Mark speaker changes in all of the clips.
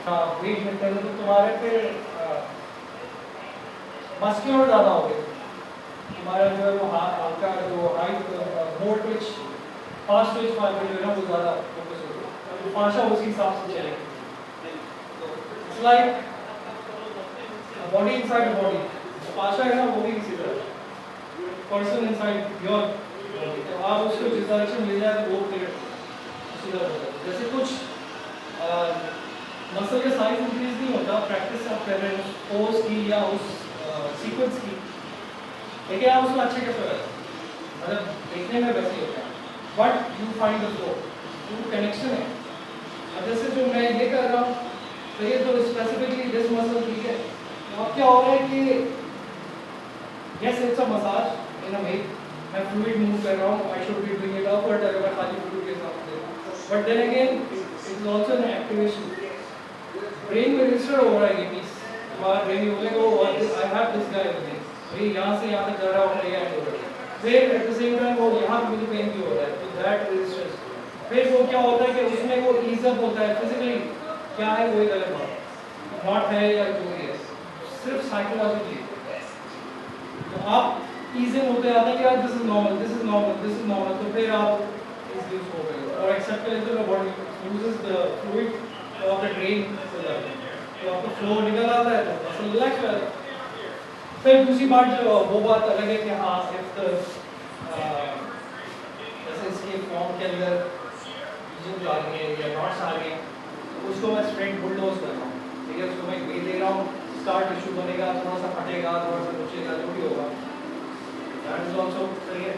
Speaker 1: Wait में तो तुम्हारे पे मस्क्यूलर ज़्यादा हो गए, तुम्हारा जो है वो हल्का जो हाइट मोर ट्विच फास्ट ट्विच फाइबर जो है ना वो ज़्यादा फोकस हो गया, तो फाशा उसी हिसाब से चलेगी। It's like body inside body, फाशा है ना वो भी इसी तरह पर्सन इनसाइड योर बॉडी, तो आप उसको जिस डायरेक्शन ले जाए तो वो फिर उसी तरह होता है। जैसे कुछ मसल का साइज इंक्रीज नहीं होता प्रैक्टिस आप कर रहे हैं पोज की या उस सीक्वेंस की, लेकिन आप उसमें अच्छे कैसे रहते हैं, मतलब देखने में वैसे ही होता है, but you find the flow, वो कनेक्शन है। अब जैसे जो मैं ये कर रहा हूँ तो ये तो स्पेसिफिकली दिस मसल ठीक है, तो अब क्या हो रहा है कि yes it's a massage in a way, मैं फ्लूइड मूव कर रहा हूँ, I should be doing it upward अगर मैं खाली फ्लूइड के साथ दे रहा हूँ, but then again it's also an activation, brain में रजिस्टर हो रहा है ये पीस, तुम्हारा ब्रेन बोलेगा I have this guy with me, भाई यहाँ से यहाँ तक जा रहा हूँ, ये एंड हो रहा है, फिर एट द सेम टाइम वो यहाँ पे मुझे पेन भी हो रहा है, तो दैट रेजिस्टेंस, फिर वो क्या होता है कि उसमें वो ईज अप होता है फिजिकली, क्या है वो एक अलग बात, नॉट है या जो भी है, सिर्फ साइकोलॉजिकली, तो आप ईजिंग होते आते हैं कि यार this is normal, this is normal, this is normal, तो फिर आप इस यूज हो गए और एक्सेप्ट कर लेते हो body uses the fluid of the drain, तो आपको फ्लो निकल आता है तो मसल रिलैक्स हो जाता है। फिर दूसरी बात जो वो बात अलग है कि हाँ इफ द जैसे इसके फॉर्म के अंदर रीजन आ गए या नॉट्स आ गए तो उसको मैं स्ट्रेट बुलडोज कर रहा हूँ, ठीक है, उसको मैं वे दे रहा हूँ, स्टार्ट इशू बनेगा, थोड़ा सा फटेगा, थोड़ा सा रुचेगा, जो भी होगा, दैट इज ऑल्सो सही है।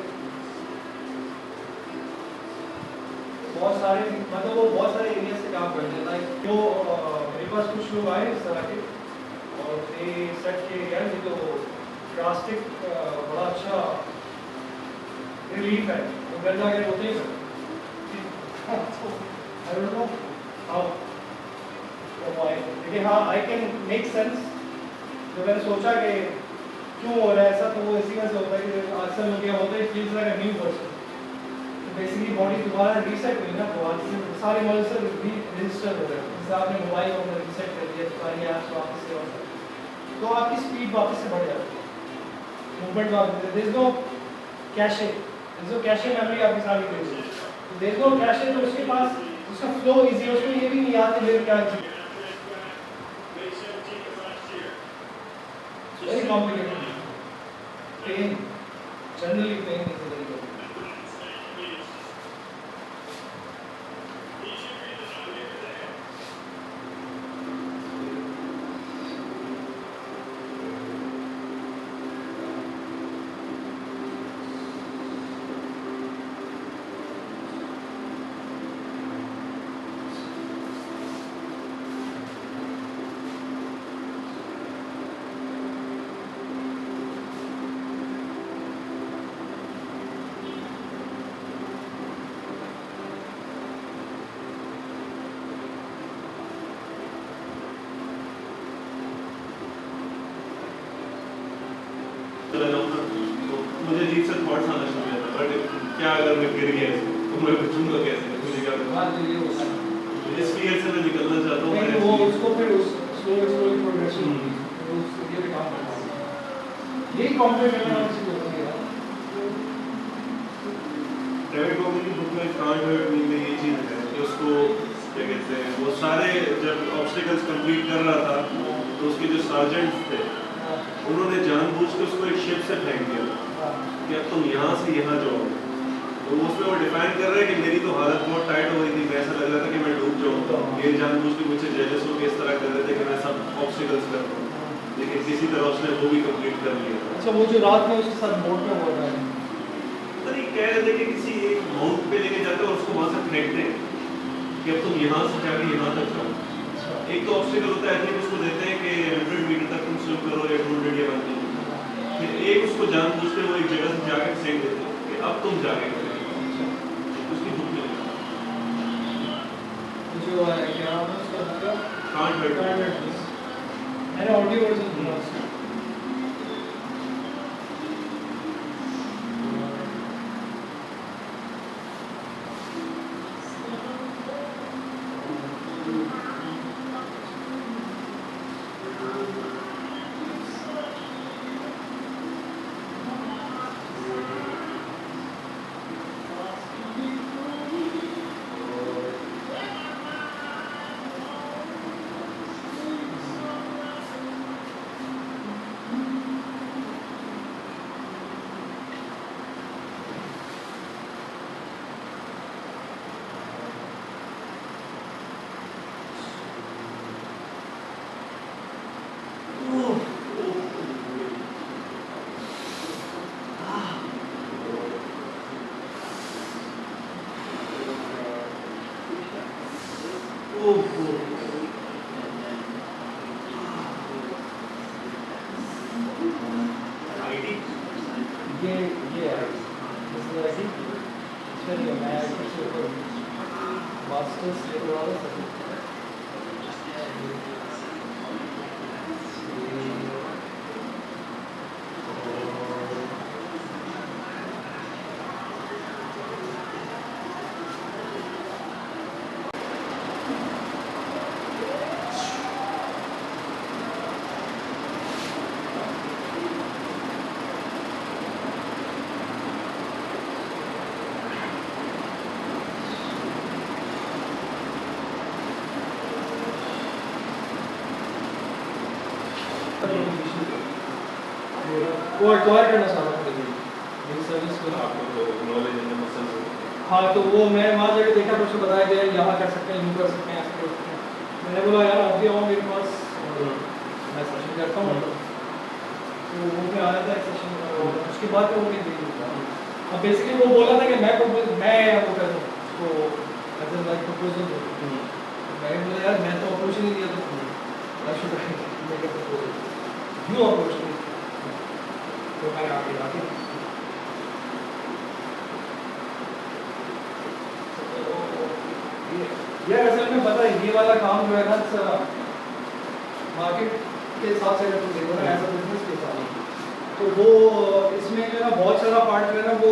Speaker 1: बहुत सारे मतलब वो बहुत सारे एरिया से काम करते हैं, लाइक जो मेरे पास कुछ लोग आए इस तरह के और ये सेट किए गए ये तो ड्रास्टिक बड़ा अच्छा रिलीफ है, तो घर जाके रोते ही आई डोंट नो हाउ, लेकिन हाँ आई कैन मेक सेंस, जो मैंने सोचा कि क्यों हो रहा है ऐसा, तो वो इसी वजह से होता है कि अक्सर लोग क्या होता है feels like a new person, basically body दोबारा रीसेट हुई ना, तो आज सारे मसल रजिस्टर हो गए, जैसे आपने मोबाइल को रीसेट कर दिया तो सारी ऐप्स वापस से और तो आपकी स्पीड वापस से बढ़ जाती है, मूवमेंट वापस, there is no cache, there is no cache memory आपकी सारी गई है, तो देयर इज नो कैशे, तो उसके पास उसका फ्लो इजी है, उसको ये भी नहीं याद कि मेरे क्या चीज very complicated, pain generally pain is very good.
Speaker 2: मुझे अजीब सा थॉट्स आना शुरू हो जाता है, बट क्या अगर मैं गिर गया तो मैं बचूंगा कैसे, मुझे क्या करना, इस फियर से मैं निकलना चाहता हूँ,
Speaker 1: वो उसको फिर उस स्लो प्रोग्रेशन उस ये पे काम करना है, यही कॉम्प्लीमेंट करना चाहिए होती है।
Speaker 2: डेविड बॉवी की बुक में कांट हर्ट मी में ये चीज़ है कि उसको क्या कहते हैं, वो सारे जब ऑब्स्टिकल्स कंप्लीट कर रहा था तो उसके जो सार्जेंट्स थे उन्होंने जानबूझ के उसको एक शिप से फेंक दिया कि अब तुम यहाँ से यहाँ जाओ, तो उसमें वो डिफाइन कर रहे हैं कि मेरी तो हालत बहुत टाइट हो गई थी, मैं ऐसा लग रहा था कि मैं डूब जाऊँ, ये जानबूझ के मुझसे जेलस हो के इस तरह कर रहे थे कि मैं सब ऑब्स्टिकल्स कर रहा हूँ, लेकिन किसी तरह उसने वो भी कंप्लीट कर लिया।
Speaker 1: अच्छा, वो जो रात में उसके साथ बोट में हो रहा है,
Speaker 2: तो ये कह रहे थे कि किसी एक माउंट पे लेके जाते हैं और उसको वहाँ से फेंकते हैं कि अब तुम यहाँ से जाके यहाँ तक जाओ। एक तो ऑब्स्टिकल होता है, एक उसको देते हैं कि 100 मीटर तक तुम स्विम करो या 200 या 100, फिर एक उसको जानबूझ के वो एक जगह से जाके फेंक देते हैं कि अब तुम जाके करो, उसकी बुक में
Speaker 1: जो है क्या नाम है उसका, मतलब
Speaker 2: कांट हर्ट,
Speaker 1: मैंने ऑडियो वर्जन सुना उसका। ये है इसमें नहीं है, मैं कुछ मास्टर्स लेने वाला था। वो एक्वायर करना चाह रहा हूँ मेरी सर्विस को।
Speaker 2: आपको तो नॉलेज है मसल से।
Speaker 1: हाँ, तो वो मैं वहाँ जाके देखा तो उसको बताया गया यहाँ कर सकते हैं, यूँ कर सकते हैं, ऐसे कर सकते हैं। मैंने बोला यार आप भी आओ मेरे पास, मैं सेशन करता हूँ। तो वो भी आया था एक सेशन, उसके बाद तो वो नहीं दे देता। अब बेसिकली वो बोला था कि मैं वो कर दूँ उसको एज ए लाइक प्रपोजल दो। मैंने बोला यार मैं तो अप्रोच नहीं दिया था, यू अप्रोच नहीं, तो मैं आगे आगे यार असल में पता है ये वाला काम जो है ना मार्केट के हिसाब से अगर तुम देखो ना एज अ बिजनेस के हिसाब से, तो वो इसमें जो है ना बहुत सारा पार्ट जो है ना वो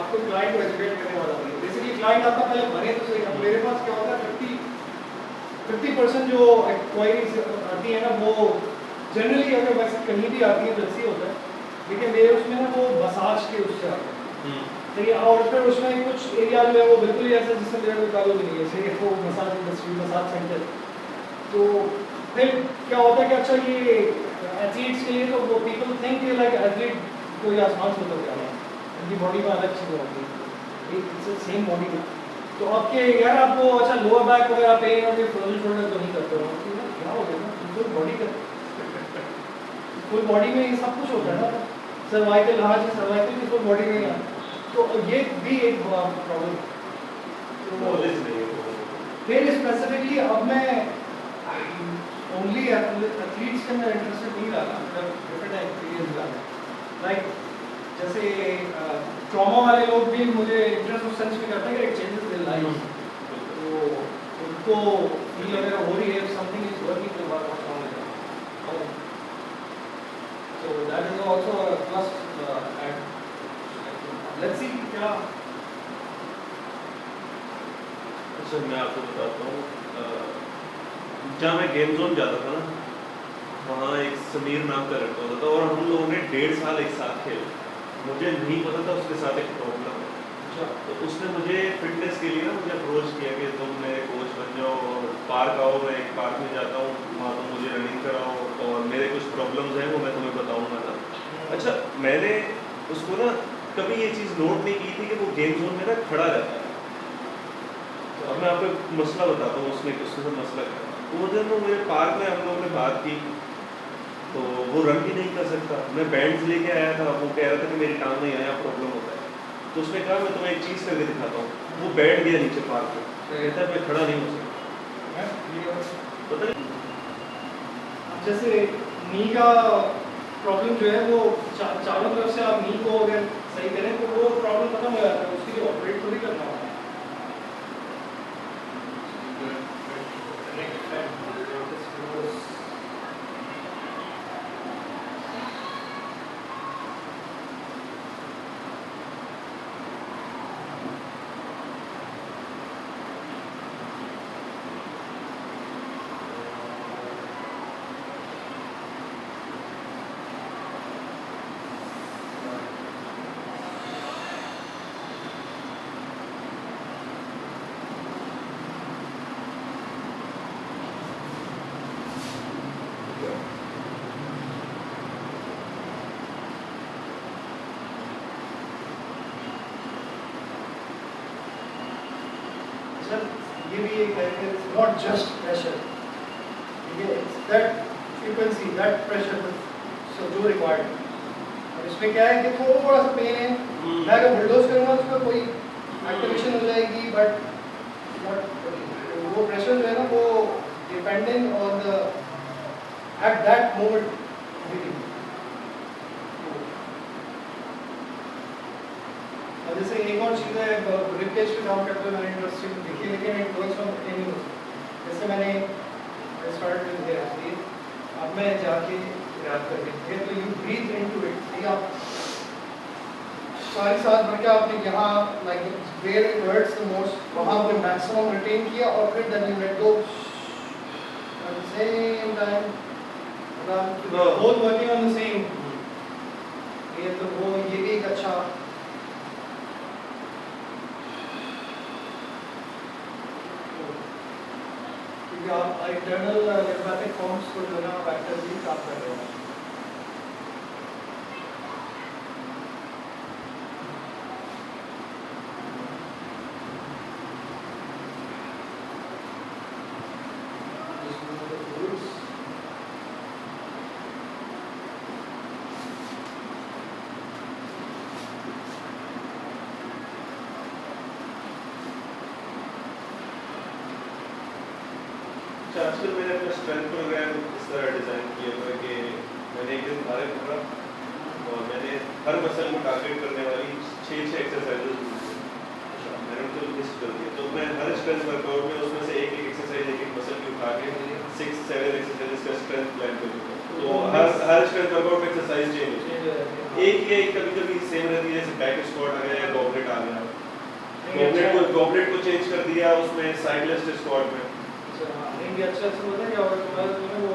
Speaker 1: आपको क्लाइंट को एजुकेट करने वाला है। बेसिकली क्लाइंट आपका पहले बने तो सही। अब मेरे पास क्या होता है 50% जो क्वायरीज आती है ना वो जनरली अगर वैसे कहीं भी आती है जैसे होता है, लेकिन मेरे उसमें ना वो मसाज के उससे आते हैं। ठीक है, और फिर उसमें कुछ एरिया जो है वो बिल्कुल ही ऐसा जिससे मेरा कोई ताल्लुक नहीं है, जैसे वो मसाज इंडस्ट्री, मसाज सेंटर। तो फिर क्या होता है कि अच्छा ये एथलीट्स के लिए तो वो पीपल थिंक लाइक एथलीट कोई आसमान से उतर जाना है, उनकी बॉडी में अलग चीज़ होती है, एक सेम बॉडी में। तो आपके यार आपको अच्छा लोअर बैक वगैरह पेन और फ्रोजन शोल्डर तो नहीं करते हो, क्या हो गया ना फुल बॉडी का, फुल बॉडी में ये सब कुछ होता है ना, सर्वाइकल लार्ज सर्वाइकल की फुल बॉडी में है, तो ये भी एक प्रॉब्लम है।
Speaker 2: नॉलेज नहीं है।
Speaker 1: फिर स्पेसिफिकली अब मैं ओनली एथलीट्स के अंदर इंटरेस्टेड नहीं रहा, मतलब डिफरेंट एक्सपीरियंस रहा, लाइक जैसे ट्रॉमा वाले लोग भी मुझे इंटरेस्ट उस सेंस में करते हैं कि एक चेंजेस इन लाइफ, तो उनको फील अगर हो रही है समथिंग इज वर्किंग तो व्हाट रॉन्ग है, so that is also a plus and let's see क्या।
Speaker 2: अच्छा मैं आपको बताता हूँ, जहाँ मैं गेम जोन जाता था ना, वहाँ एक समीर नाम का लड़का होता था और हम लोगों ने 1.5 साल एक साथ खेला। मुझे नहीं पता था उसके साथ एक प्रॉब्लम है। अच्छा, तो उसने मुझे फिटनेस के लिए ना मुझे अप्रोच किया कि तुम मेरे कोच बन जाओ और पार्क आओ, मैं एक पार्क में जाता हूँ, वहाँ तुम मुझे रनिंग कराओ और मेरे कुछ प्रॉब्लम्स हैं वो मैं तुम्हें बताऊँगा ना। अच्छा, मैंने उसको ना कभी ये चीज़ नोट नहीं की थी कि वो गेम जोन में ना खड़ा रहता है। तो अब मैं आपको एक मसला बताता हूँ, उसने मसला क्या। तो वो जब मेरे पार्क में हम लोगों ने बात की तो वो रन भी नहीं कर सकता। मैं बैंड्स लेके आया था, वो कह रहा था कि मेरी टांग में यहाँ प्रॉब्लम होता है। तो उसने कहा मैं तुम्हें एक चीज़ करके दिखाता हूँ। वो बैठ गया नीचे पार्क में, कहता है मैं खड़ा नहीं हो सकता। पता नहीं
Speaker 1: जैसे नी का प्रॉब्लम जो है वो चारों तरफ से आप नी को अगर सही करें तो वो प्रॉब्लम खत्म हो जाता है, उसके लिए ऑपरेट थोड़ी करना होता है। ये भी एक है, it's not just pressure, it's that frequency, that pressure so जो required। और इसमें क्या है कि थोड़ा सा पेन है, मैं अगर बुलडोज करूँगा तो कोई एक्टिवेशन हो जाएगी, बट वो प्रेशर जो है ना वो in on the at that moment meeting. और जैसे एक और चीज़ है रिप्लेस पे काम करते हुए मैंने इंटरेस्टिंग देखी, लेकिन इट गोज फ्रॉम एनिमल्स. जैसे मैंने स्टार्ट विद हेयर, अब मैं जाके याद करके तो यू ब्रीथ इनटू इट. ठीक है, आप सारी सांस भर के आपने यहाँ like where it hurts the most वहाँ पे मैक्सिमम रिटेन किया और फिर then you let go at the same time. Both working on the same. ये तो वो ये भी एक अच्छा क्योंकि आप इंटरनल लिम्फेटिक फॉर्म्स को जो है ना एक्टिवली काम कर रहे हो.
Speaker 2: आजकल मैंने अपना स्ट्रेंथ प्रोग्राम इस तरह डिज़ाइन किया हुआ है कि मैंने एक दिन भारे पकड़ा और मैंने हर मसल को टारगेट करने वाली 6 एक्सरसाइजेज मैंने उनको लिस्ट कर दिया. तो मैं हर स्ट्रेंथ वर्कआउट में उसमें से एक एक्सरसाइज एक मसल की उठा के 6-7 एक्सरसाइजेज का स्ट्रेंथ प्लान कर दूँगा. तो हर स्ट्रेंथ वर्कआउट में एक्सरसाइज चेंज होती है. एक कभी सेम रहती है, जैसे बैक स्क्वाट आ गया या गॉबलेट आ गया. गॉबलेट को चेंज कर दिया उसमें साइड लेफ्ट स्क्वाट में.
Speaker 1: ये अच्छा से पता क्या होगा तुम्हारा जो है वो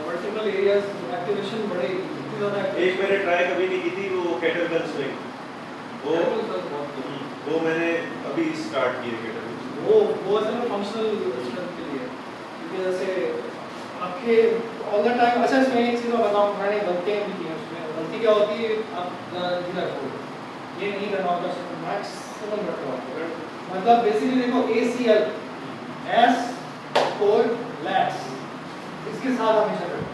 Speaker 1: वर्टिकल एरियाज एक्टिवेशन बढ़ेगी इतनी ज़्यादा.
Speaker 2: एक मैंने ट्राई कभी नहीं की थी, वो केटलबेल स्विंग, वो मैंने अभी स्टार्ट की है. केटलबेल
Speaker 1: वो असल में फंक्शनल स्ट्रेंथ के लिए, क्योंकि जैसे आपके ऑल द टाइम. अच्छा इसमें एक चीज़ मैं बताऊँ, मैंने गलतियाँ भी की हैं उसमें. गलती क्या होती है, आप ढीला छोड़ो, ये नहीं करना होता, मैक्सिमम रखना होता. मतलब बेसिकली देखो ACL एस कोर लैट्स इसके साथ हमेशा करो.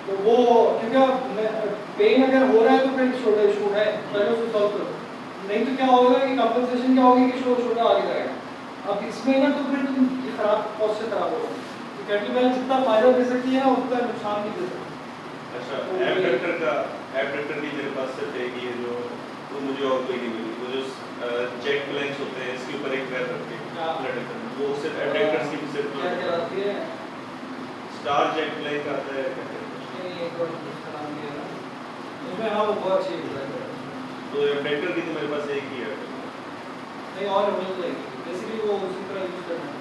Speaker 1: तो वो क्योंकि पेन अगर हो रहा है तो फिर शोल्डर इशू है, पहले उसको सॉल्व करो. नहीं तो क्या होगा कि कंपनसेशन क्या होगी कि शोल्डर आगे जाएगा. अब इसमें ना तो फिर तुम खराब पोस्चर खराब होगा. तो केटलबेल जितना फायदा दे सकती है ना उतना नुकसान भी दे सकती है.
Speaker 2: अच्छा, एबडक्टर की मेरे पास सिर्फ एक ही है जो वो मुझे और कोई नहीं मिली. वो जो चेक प्लैंक्स होते हैं इसके ऊपर एक पैर रख के लटकते हैं, वो सिर्फ एबडक्टर्स की सिर्फ
Speaker 1: क्या कहलाती है,
Speaker 2: स्टार चेक प्लैंक आता है.
Speaker 1: नहीं एक और उसका नाम भी है ना उसमें. हाँ वो बहुत अच्छी है.
Speaker 2: तो एबडक्टर की तो मेरे पास एक ही है.
Speaker 1: नहीं और मिल जाएगी बेसिकली वो उसी तरह यूज करना है.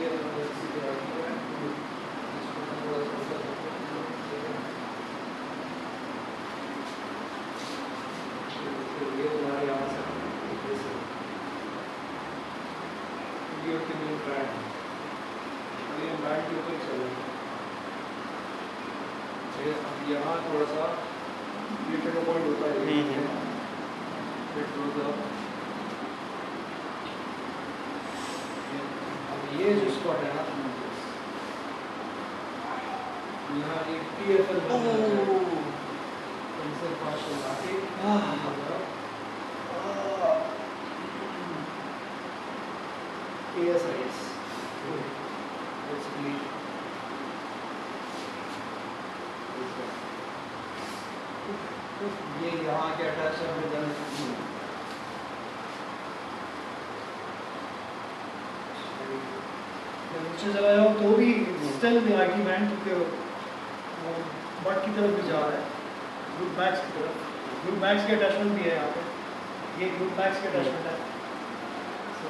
Speaker 1: ये देखो इसी तरह की है. इसको थोड़ा सा ऊपर करते हैं. ये तुम्हारे यहाँ से वीडियो के लिए ब्रांड ये ब्रांड के ऊपर चलो. अब यहाँ थोड़ा सा ये फिर पॉइंट होता है. अब ये जो स्पॉट है ना यहाँ एक TFL इनसे पार्शल आके ASIS basically ये यहाँ के अटैच है. नीचे चला जाओ तो भी स्टिल मियागी बैंड क्योंकि बट की तरफ भी जा रहा है. ग्रुप बैक्स की तरफ, ग्रुप बैक्स के अटैचमेंट भी है यहाँ पे. ये ग्रुप बैक्स के अटैचमेंट है. So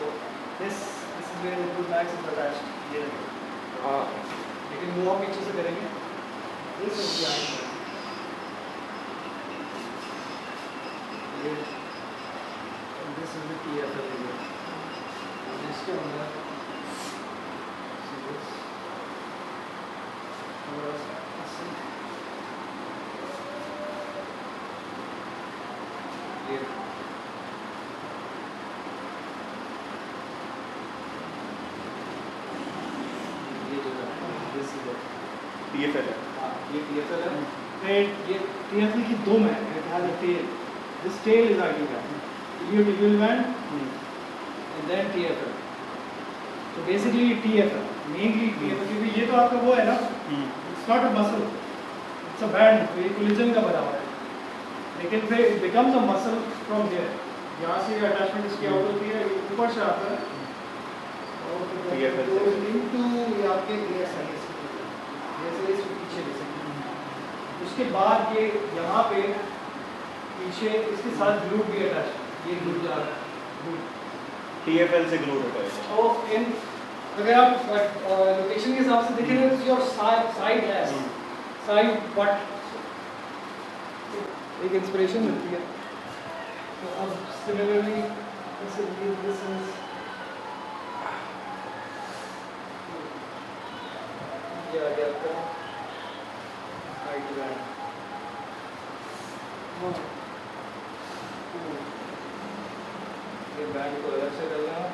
Speaker 1: this is where the group backs is attached. ये हाँ, लेकिन वो हम पीछे से करेंगे. This is behind. This is the TFL area. इसके अंदर
Speaker 2: TFL है.
Speaker 1: ये TFL है. फिर ये TFL की दो में tail. This tail is ideal. iliotibial band and then TFL. So basically TFL, mainly TFL, क्योंकि ये तो आपका वो है ना, it's not a muscle, it's a band, तो ये कोलेजन का बना हुआ है, लेकिन फिर it becomes a muscle from here, यहाँ से अटैचमेंट इसकी आउट होती है, ऊपर से आता है, और goes into ये आपके ASI, जैसे इस पीछे जैसे, उसके बाद ये यहाँ पे पीछे इसके साथ ग्लूट भी अटैच है, ये ग्लूट जा रहा है,
Speaker 2: TFL से ग्लूट होता है।
Speaker 1: तो इन अगर आप लोकेशन के हिसाब से देखें तो your side S side but एक इंस्पिरेशन मिलती है। तो अब सिमिलरली दिस इज ये आ गया आपका साइड बैंड। ये बैंड को अलग से करना है।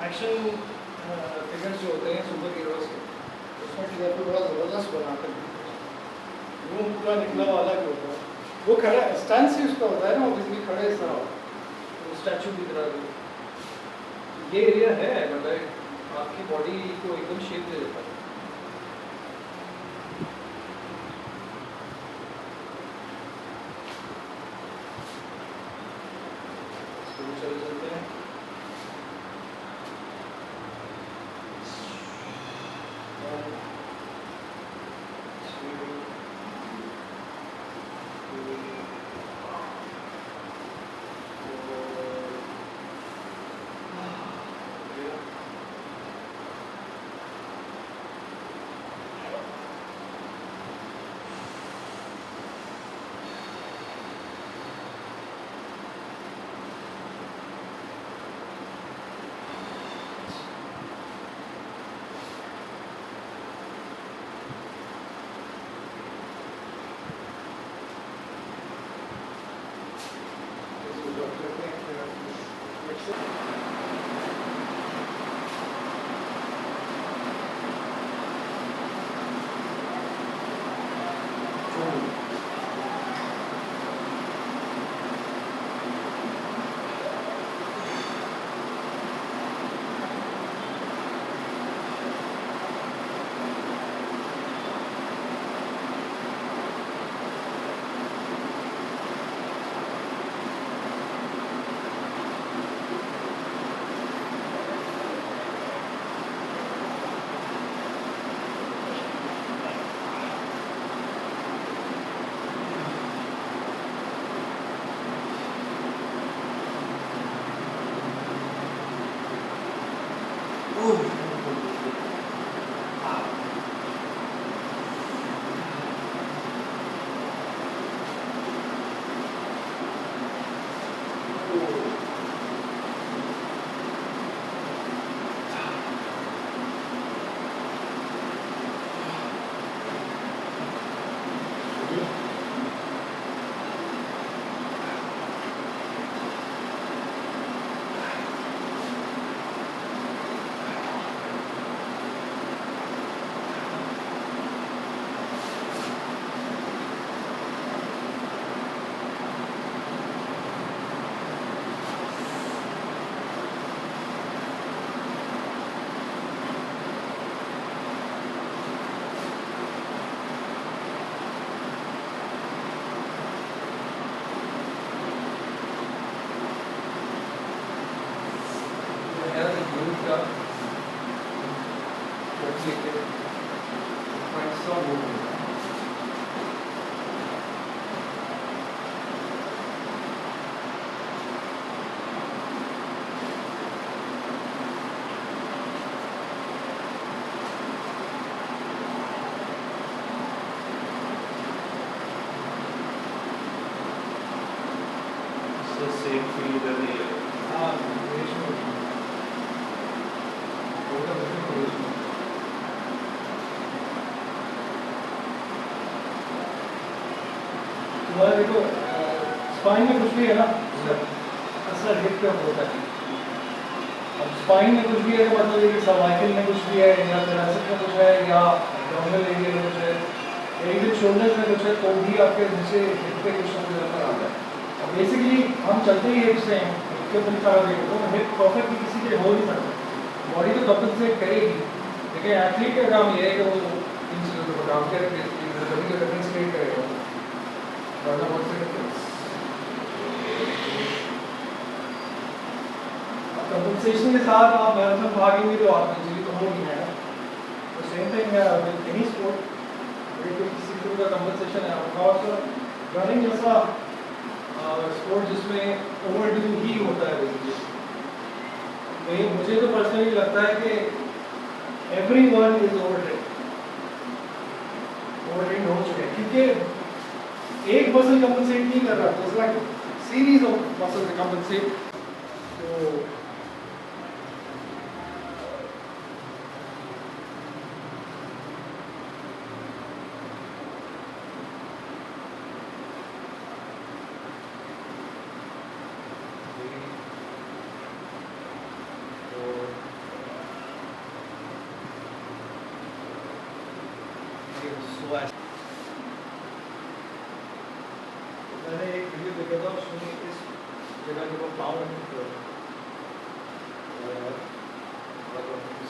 Speaker 1: एक्शन फिगर्स जो होते हैं सुपर हीरोज के, उसमें फिगर को बड़ा ज़बरदस्त बनाते हैं, रूम पूरा निकला हुआ अलग होता है, वो खड़ा स्टैंड से उसका होता है ना, ऑब्वियसली खड़े इस तरह तो स्टैचू की तरह। ये एरिया है मतलब आपकी बॉडी को एकदम शेप दे देता है। चलते हैं
Speaker 2: सेम फील इधर नहीं है।
Speaker 1: तुम्हारा देखो स्पाइन में कुछ भी है ना, असर हिप पे होता है। अब स्पाइन में कुछ भी है मतलब ये सर्वाइकल में कुछ भी है या thoracic में कुछ है या abdominal एरिया में कुछ है या इवन शोल्डर में कुछ है तो भी आपके नीचे हिप पे कुछ ना कुछ असर आता है। अब बेसिकली हम चलते ही हिप से हैं, हिप के ऊपर खराब है तो हिप परफेक्टली किसी के हो नहीं सकता, बॉडी तो कंपनसेट करेगी लेकिन एथलीट का काम ये है कि वो इन चीज़ों को काम करके बॉडी को कंपनसेट करेगा वरना बहुत से कंपनसेशन के साथ आप मैराथन भागेंगे तो आप इंजरी तो होगी है ना। तो same thing with any sport, अगर कोई किसी किस्म का कंपनसेशन है खासकर रनिंग जैसा स्पोर्ट जिसमें ओवरडू ही होता है बेसिकली। मुझे तो पर्सनली लगता है कि एवरीवन इज ओवरट्रेन्ड हो चुके हैं क्योंकि एक मसल कंपनसेट नहीं कर रहा, तो like series of muscles compensate. तो मैंने एक वीडियो देखा था उसमें इस जगह के ऊपर पाँव रखते थे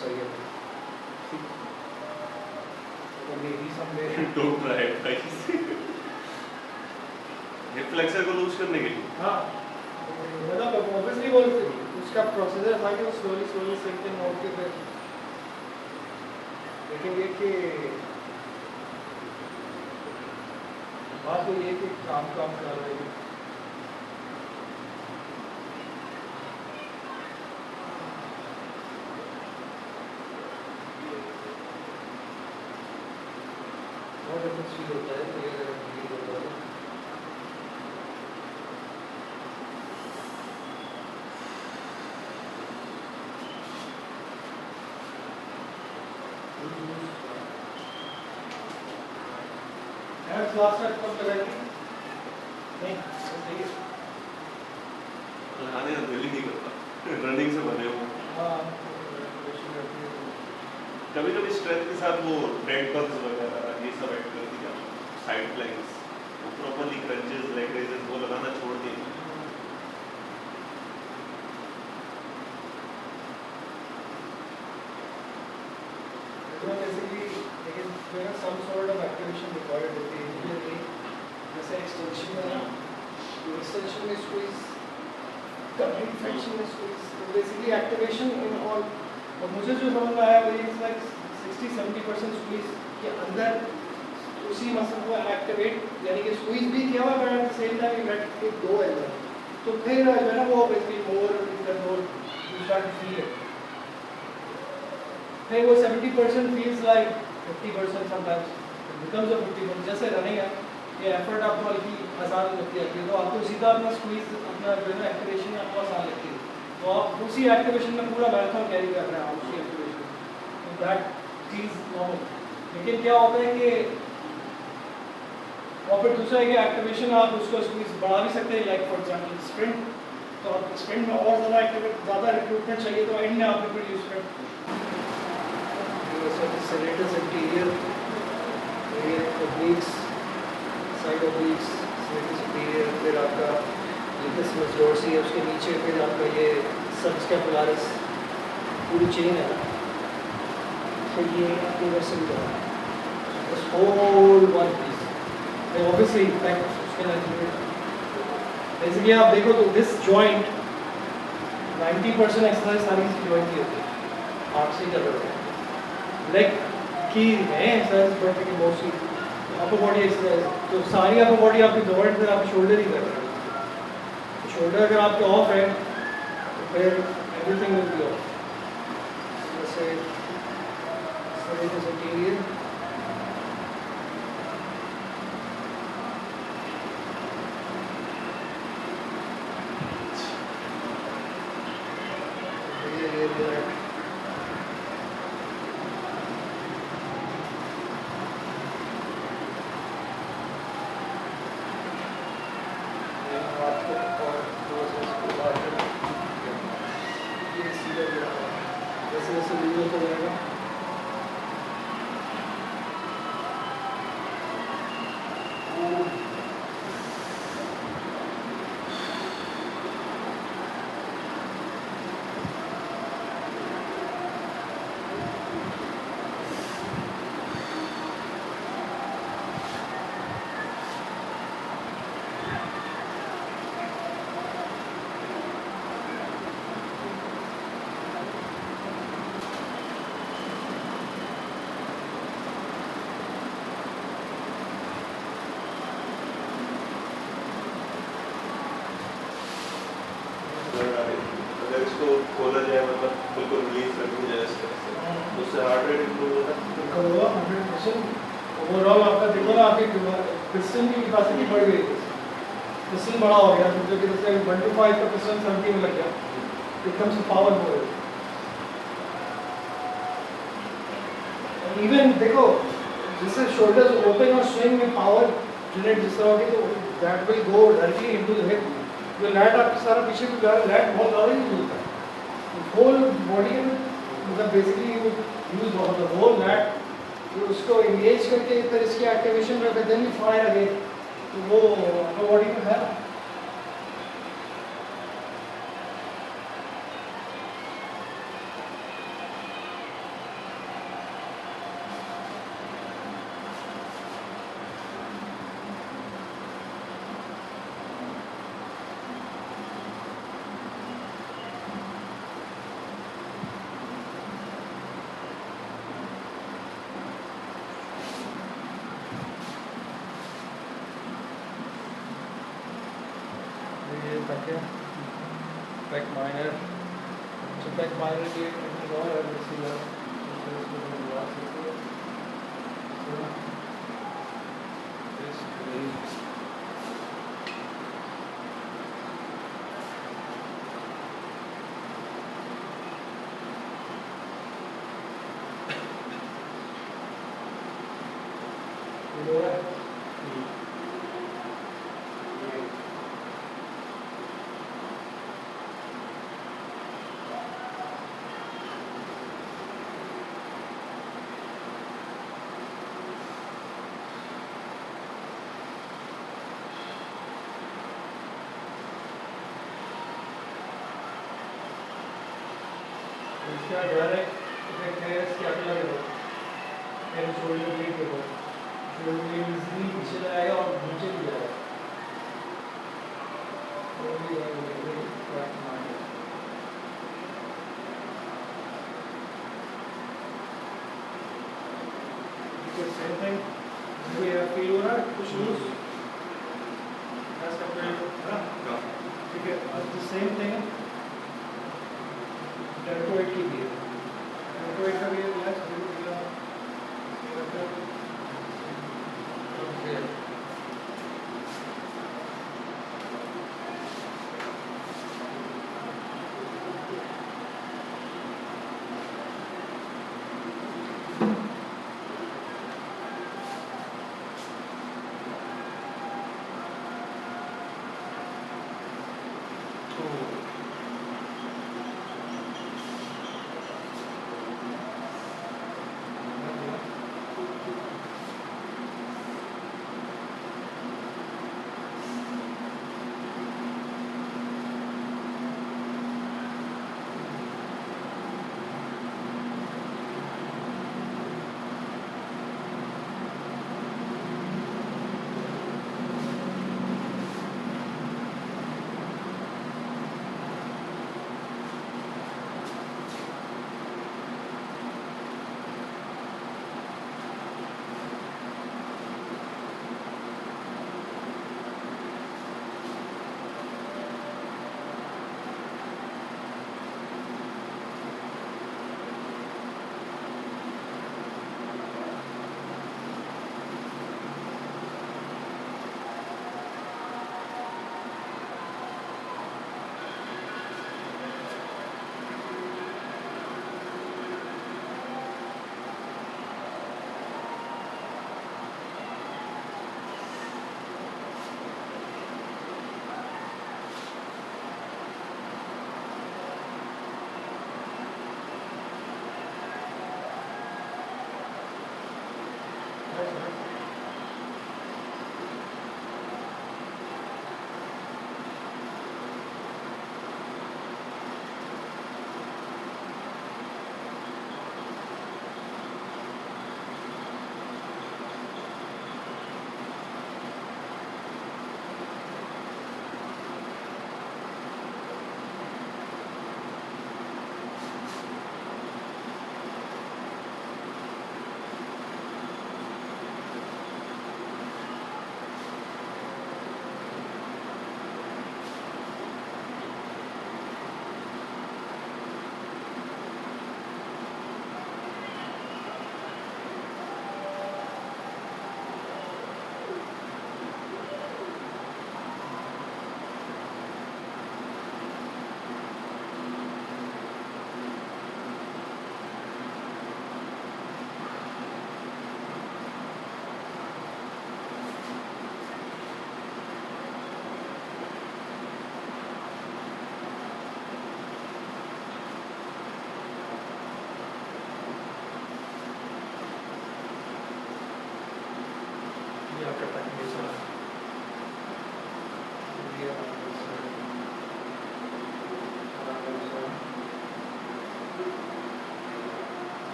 Speaker 1: सही है तो मेरी समझे
Speaker 2: don't try it guys. Hip flexor को लूज करने के लिए
Speaker 1: हाँ मतलब ऑब्वियसली वो उसका प्रोसीजर था कि वो स्लोली स्ट्रेंथन होके फिर लेकिन ये कि बात तो ये कि काम कर रही है। बहुत डिफरेंस फील होता है तो ये अगर फील होता है क्लास का कब लगाएंगे? नहीं सही है।
Speaker 2: लगाने का दिल ही नहीं करता रनिंग से बने हो।
Speaker 1: हाँ
Speaker 2: कभी कभी स्ट्रेंथ के साथ वो डेड बग्स वगैरह ये सब ऐड कर दिया, साइड प्लैंक्स, वो प्रॉपर्ली क्रंचेस, लेग रेजेस वो लगाना छोड़ दिए।
Speaker 1: basically लेकिन there are some sort of activation required होती है इमीडिएटली, जैसे एक्सटेंशन में ना एक्सटेंशन में स्क्वीज, कटिंग फ्लेक्शन में स्क्वीज, तो बेसिकली एक्टिवेशन इन ऑल। और मुझे जो समझ में आया वो ये लाइक 60-70% स्क्वीज के अंदर उसी मसल को एक्टिवेट यानी कि स्क्वीज भी किया हुआ but at the same time you get it go as well, तो फिर जो है ना वो basically more in control you start to feel it. फिर वो 70% feels like 50% sometimes it becomes a 50%। जैसे रनिंग है ये एफर्ट आपको हल्की आसान लगती है तो आपको सीधा अपना स्क्वीज अपना जो है ना एक्टिवेशन आपको आसान लगती है, तो आप उसी एक्टिवेशन में पूरा मैराथन कैरी कर रहे हैं आप उसी एक्टिवेशन, तो दैट चीज़ नॉर्मल। लेकिन क्या होता है कि और फिर दूसरा है कि एक्टिवेशन आप उसको स्क्वीज बढ़ा भी सकते हैं, लाइक फॉर एग्जाम्पल स्प्रिंट, तो आप स्प्रिंट में और ज़्यादा रिक्रूटमेंट चाहिए तो एंड में आप repeat sprint serratus anterior, obliques, side obliques, serratus superior, फिर आपका lepis dorsi है उसके नीचे, फिर आपका ये subscapularis पूरी चेन है ना, फिर ये आपके वेसल का this whole one piece, and obviously like उसके basically आप देखो तो this joint 90% एक्सरसाइज सारी इस joint की होती है, हाथ से कर रहे हैं लेग की है एक्सरसाइज बट लेकिन मोस्टली अपर बॉडी एक्सरसाइज, तो सारी अपर बॉडी आपकी दोबारा फिर आप शोल्डर ही कर रहे हैं। शोल्डर अगर आपके ऑफ है तो फिर एवरीथिंग विल बी ऑफ। जैसे इंटीरियर
Speaker 2: अगर इसको खोला जाए मतलब बिल्कुल रिलीज कर दिया जाए इस तरह से, तो उससे हार्ट रेट इम्प्रूव होता है।
Speaker 1: बिल्कुल हुआ 100%। ओवरऑल आपका देखो ना, आपकी पिस्टन की कैपेसिटी बढ़ गई, पिस्टन बड़ा हो गया, जो कि जैसे 1 to 5 का पिस्टन 70 में लग गया, बिकम्स पावर मोर। इवन देखो जैसे शोल्डर्स ओपन और स्विंग में पावर जनरेट जिस तरह होगी, तो that will go directly into the hip. जो लैट आपका सारा पीछे भी जा रहा है, लैट बहुत ज़्यादा यूज होता है होल बॉडी में, मतलब बेसिकली यूज बहुत होता है होल लैट। तो उसको एंगेज करके फिर इसकी एक्टिवेशन में देन भी फायर अगेन, तो वो अपना बॉडी में है। Back minor, so back minor के और अगर इसका डायरेक्ट इफेक्ट है इसके अगला लेवल एंड शोल्डर ब्लेड के ऊपर, शोल्डर ब्लेड इजीली पीछे जाएगा और नीचे भी जाएगा। Same thing, we have feel हो रहा है कुछ लूज as compared to ना, ठीक है, the same thing डेल्टोइड की भी है, डेल्टोइड का भी रिलैक्स दिया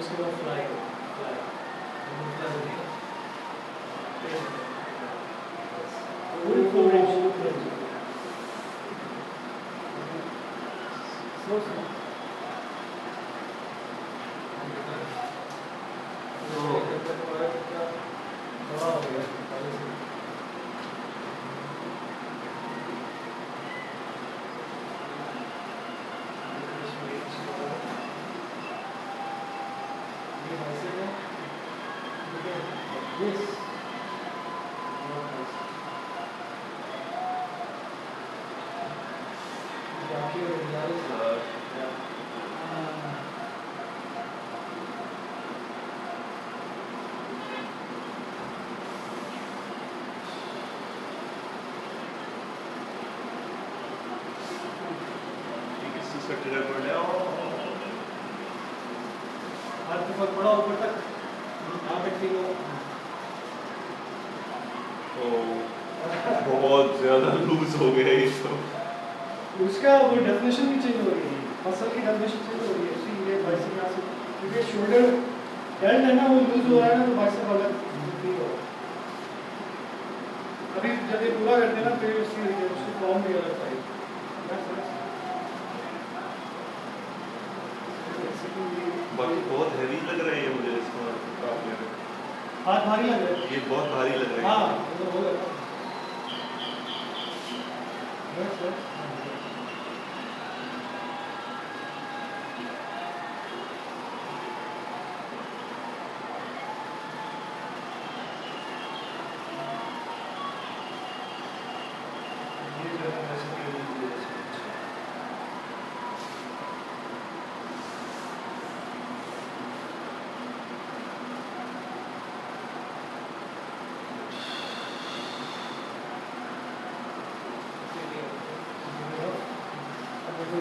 Speaker 1: उसके बाद fly full range. Slow. Yes. हाथ के ऊपर पड़ा ऊपर तक यहाँ पे ठीक हो
Speaker 2: बहुत ज्यादा लूज हो गया ये सब।
Speaker 1: उसका वो डेफिनेशन भी चेंज हो रही है, मसल की डेफिनेशन चेंज हो रही है, इसीलिए बाइसेप यहाँ से क्योंकि शोल्डर डेल्ट है ना वो लूज हो रहा है ना तो बाइसेप अलग नहीं हो रहा। अभी जब ये पूरा करते हैं ना फिर उसकी फॉर्म भी अलग आएगी।
Speaker 2: बाकी बहुत हैवी लग रहा है ये मुझे इसका काफी
Speaker 1: हाथ भारी लग रहा है,
Speaker 2: ये बहुत भारी लग रहा है।
Speaker 1: हाँ वो हो गया।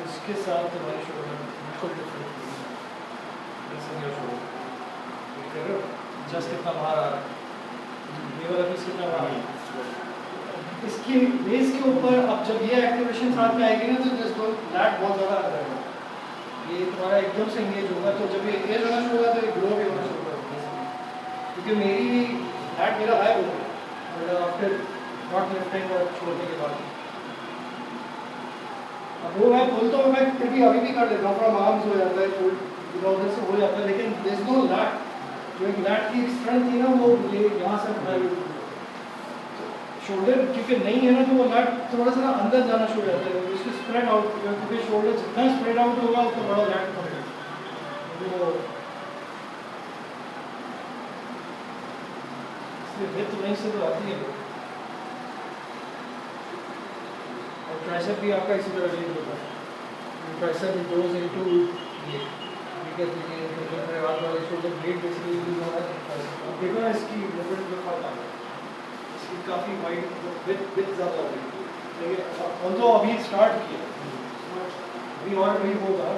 Speaker 1: इसके साथ तुम्हारी शोल्डर बिल्कुल डिफरेंट कर रहे हो, जस्ट कितना बाहर आ रहा है, ये वाला पीस कितना बाहर है। इसकी बेस के ऊपर अब जब ये एक्टिवेशन साथ में आएगी ना तो जिसको लैट बहुत ज़्यादा आ जाएगा, ये तुम्हारा एकदम से इंगेज होगा। तो जब ये इंगेज होना शुरू होगा तो ये ग्रो भी होना शुरू होगा, क्योंकि मेरी लैट मेरा हाई हो गया आफ्टर नॉट लिफ्टिंग और छोड़ने के बाद। अब वो मैं बोलता हूँ, मैं फिर भी अभी भी कर लेता हूँ, थोड़ा आराम से हो जाता है, फुल इधर से हो जाता है, लेकिन देयर इज नो लैट। जो एक लैट की स्ट्रेंथ थी ना वो ये यहाँ से उठाई शोल्डर क्योंकि नहीं है ना तो वो लैट थोड़ा सा अंदर जाना शुरू हो जाता है, उसको स्प्रेड आउट, क्योंकि शोल्डर जितना स्प्रेड आउट होगा उतना बड़ा लैट पड़ेगा। इसलिए विड्थ वहीं से तो आती है। और ट्राइसेप भी आपका इसी तरह रिलीज होता है, ट्राइसेप गोज इनटू ये ठीक है, ये हाथ वाले शोल्डर ब्लेड बेसिकली यूज हो रहा है। देखो ना इसकी मूवमेंट जो खाता है इसकी काफ़ी वाइड विड्थ ज़्यादा हो गई, लेकिन ऑल्सो अभी स्टार्ट किया, अभी और भी होगा।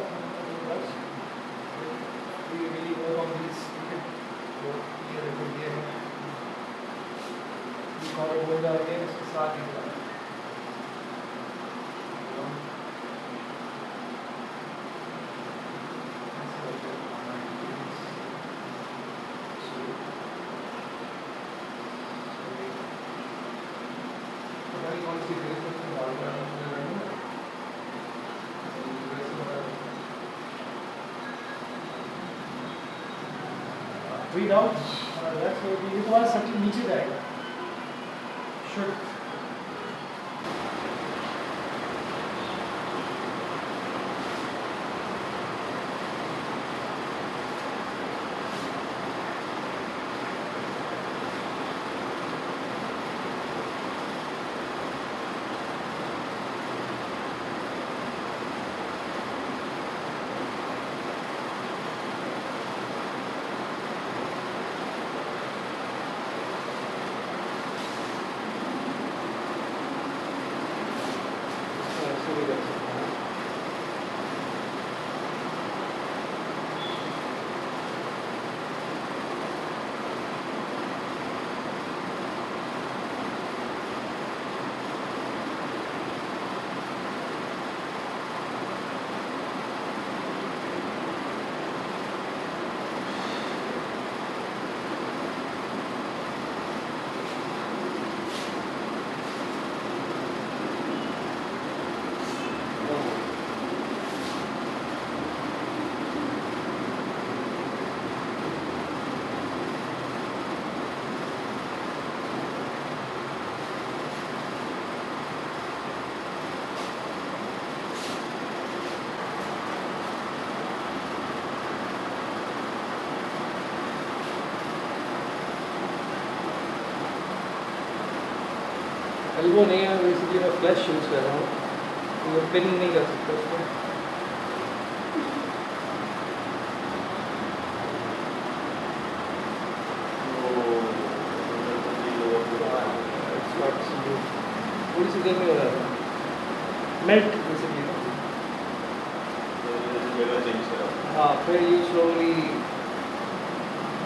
Speaker 1: और बोल रहा है इसके साथ ही breathe out, relax, ये तुम्हारा सब नीचे जाएगा। Should टर्बो नहीं है, बेसिकली मैं फ्लैश यूज़ कर रहा हूँ, तो पिन नहीं कर सकता उसमें। थोड़ी सी गर्मी हो रहा है, मेल्ट बेसिकली।
Speaker 2: जगह चेंज करा।
Speaker 1: हाँ, फिर यू स्लोली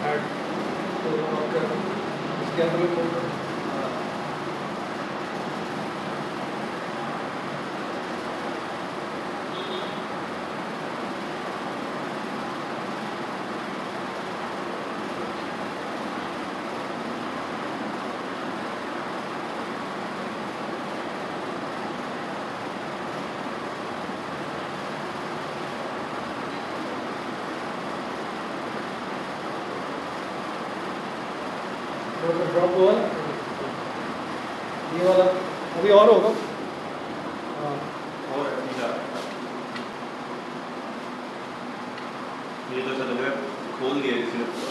Speaker 1: ऐड इसके अंदर भी ड्रॉप हुआ ना, ये वाला अभी और होगा। हाँ,
Speaker 2: और ये तो ऐसा लग रहा है खोल दिया किसी ने पूरा।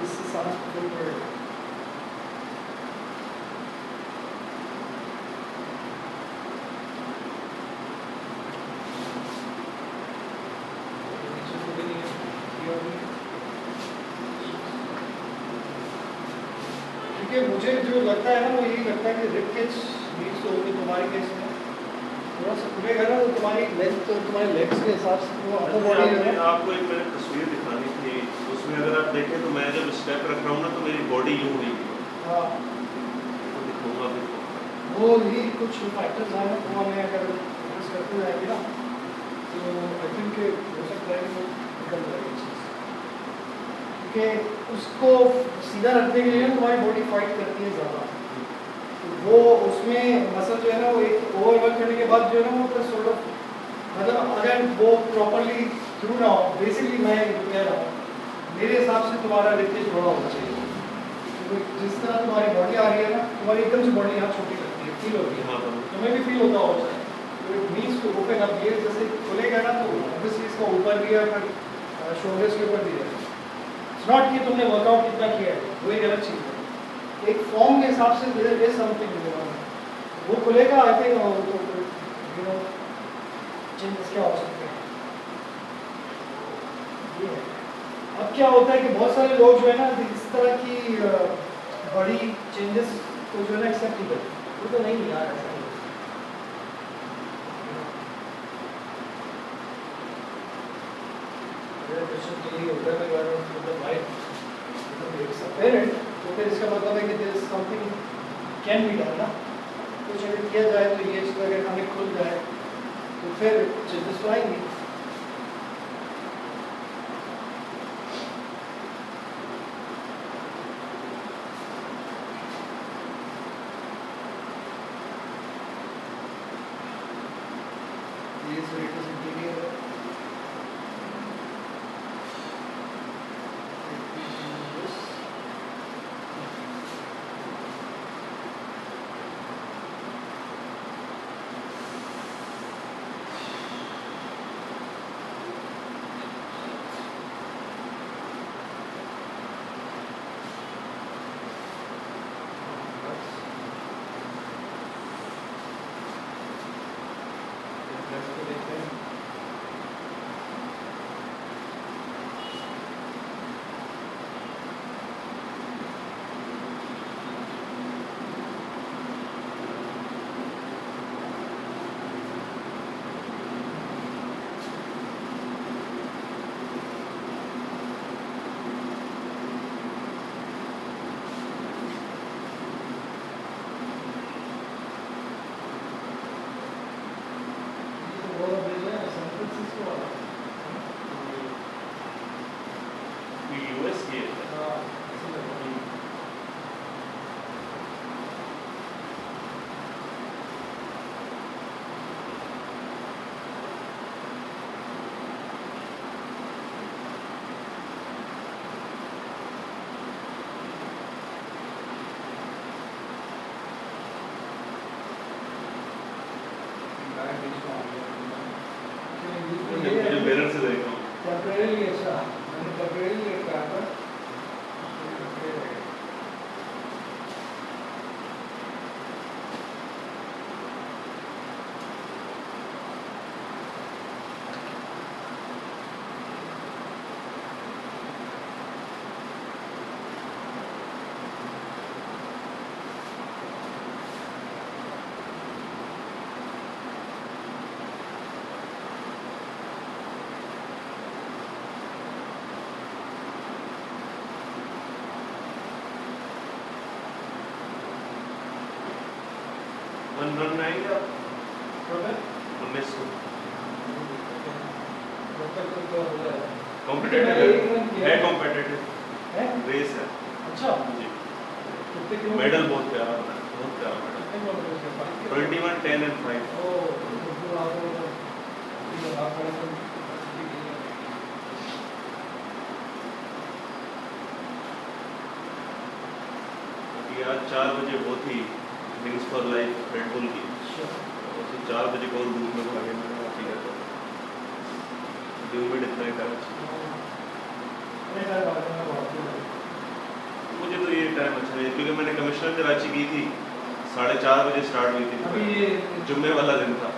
Speaker 1: इससे सारा खोल पड़ेगा। क्योंकि मुझे जो लगता है ना, वो यही लगता है कि रिप केज नीड्स तो होगी तुम्हारे केस में थोड़ा सा खुलेगा ना, वो तुम्हारी लेंथ तो तुम्हारे लेग्स के हिसाब से वो अपर बॉडी जो है।
Speaker 2: आपको एक मैंने तस्वीर दिखानी थी, उसमें अगर आप देखें तो मैं जब स्टेप रख रहा हूँ ना तो मेरी बॉडी यूँ हुई है।
Speaker 1: हाँ,
Speaker 2: तो दिखाऊंगा भी।
Speaker 1: वो ही कुछ फैक्टर्स हैं वो हमें अगर फोकस करते जाएंगे ना, तो आई थिंक हो सकता है कि वो निकल जाएगी चीज़। क्योंकि उसको सीधा रखने के लिए ना तुम्हारी बॉडी फाइट करती है ज़्यादा, तो वो उसमें मसल जो है ना, वो एक ओवरवर्क करने के बाद जो है ना, वो प्लस सॉर्ट ऑफ मतलब अगर वो प्रॉपरली थ्रू ना हो, बेसिकली मैं कह रहा हूँ मेरे हिसाब से तुम्हारा रिप्लेस थोड़ा होना चाहिए। तो जिस तरह तुम्हारी बॉडी आ रही है ना, तुम्हारी एकदम से बॉडी यहाँ छोटी लगती है, फील होती है।
Speaker 2: हाँ,
Speaker 1: तुम्हें भी फील होता होगा। तो it means to open up, ये जैसे खुलेगा ना तो ऑब्वियसली इसका ऊपर भी है, फिर शोल्डर्स के ऊपर भी है। इट्स नॉट कि तुमने वर्कआउट कितना किया है, वो एक अलग चीज़ है। एक फॉर्म के हिसाब से देयर इज समथिंग वो खुलेगा। I think you know changes क्या हो सकते हैं ये है। अब क्या होता है कि बहुत सारे लोग जो है ना इस तरह की बड़ी चेंजेस को जो है ना एक्सेप्ट नहीं करते। वो तो नहीं यार, ऐसा नहीं क्वेश्चन के लिए होता है मतलब भाई पेरेंट, तो फिर इसका मतलब है कि there is something can be done ना, कुछ अगर किया जाए तो ये चीज़ अगर हमें खुल जाए तो फिर चेंजेस तो आएंगी। really अच्छा, मैंने कब really रखा था।
Speaker 2: वन रन आएगा
Speaker 1: Robert,
Speaker 2: 19 को
Speaker 1: Robert तो हो गया।
Speaker 2: कॉम्पिटिटिव है कॉम्पिटिटिव
Speaker 1: है?
Speaker 2: रेस है
Speaker 1: अच्छा,
Speaker 2: जी
Speaker 1: कितने किलोमीटर?
Speaker 2: मेडल बहुत प्यारा बना है बहुत प्यारा मेडल
Speaker 1: कितने किलोमीटर उसके पास?
Speaker 2: 21 10 and 5
Speaker 1: ओह, तो फिर आप मैराथन
Speaker 2: अभी आज 4 बजे वो थी wings for life red bull की उसी 4 बजे को धूप में भागे मैंने ठीक है तो ह्यूमिड इतना ही था मुझे तो ये टाइम अच्छा नहीं क्योंकि मैंने कमिश्नर कराची की थी 4:30 बजे स्टार्ट हुई थी
Speaker 1: अभी ये
Speaker 2: जुम्मे वाला दिन था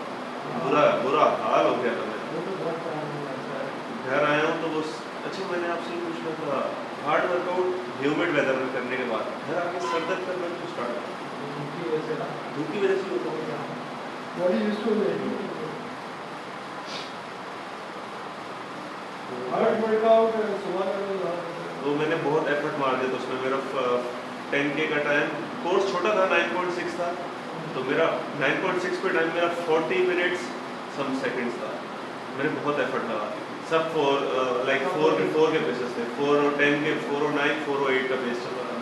Speaker 2: बुरा बुरा हाल हो गया था मेरा
Speaker 1: वो तो बहुत टाइम हो जाता है।
Speaker 2: घर आया हूँ तो बस अच्छा मैंने आपसे ये पूछना था हार्ड वर्कआउट ह्यूमिड वेदर में करने के बाद घर आके सर दर्द करना क्यों स्टार्ट हुआ
Speaker 1: उनकी वजह से
Speaker 2: धूप की वजह से होता है
Speaker 1: body used to it. Hard workout सुबह का
Speaker 2: तो मैंने बहुत एफर्ट मार दिया तो उसमें मेरा 10K का टाइम कोर्स छोटा था 9.6 था तो मेरा 9.6 पे टाइम मेरा 40 मिनट्स सम सेकंड्स था मैंने बहुत एफर्ट लगा सब 4 के बेसिस थे 4 और 10 के 4 और 9 4 और 8 का बेस चल रहा था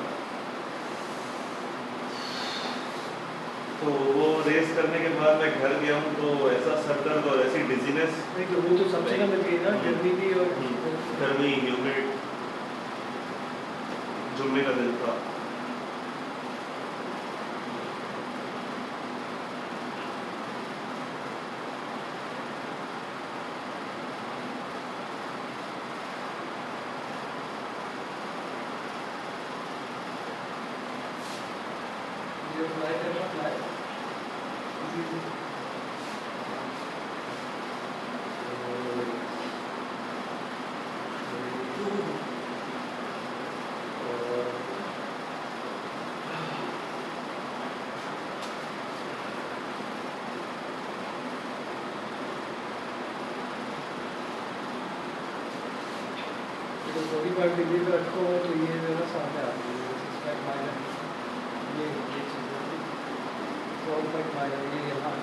Speaker 2: तो वो रेस करने के बाद मैं घर गया हूँ तो ऐसा सर दर्द और ऐसी डिजीनेस
Speaker 1: नहीं वो तो सब जगह मिल गई ना गर्मी भी और
Speaker 2: गर्मी ह्यूमिड जुम्मे का दिन था
Speaker 1: ये फ्लाई करना फ्लाई तो 45 डिग्री पे रखो तो ये मेरा सामने आती है सिस्टम माइनर ये चीज़ है 45 माइनर ये यहाँ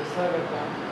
Speaker 1: ऐसा करता हूँ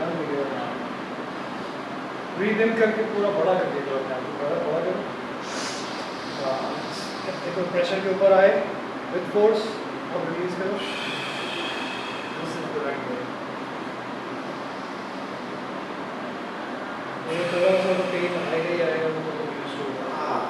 Speaker 1: ठंड लगे अपने आप ब्रीथ इन करके पूरा बड़ा कर दीजिए अपने आप को बड़ा करो देखो प्रेशर के ऊपर आए विद फोर्स और रिलीज करो this is the right way ये थोड़ा सा पेन आएगा ही आएगा वो तो यूज होगा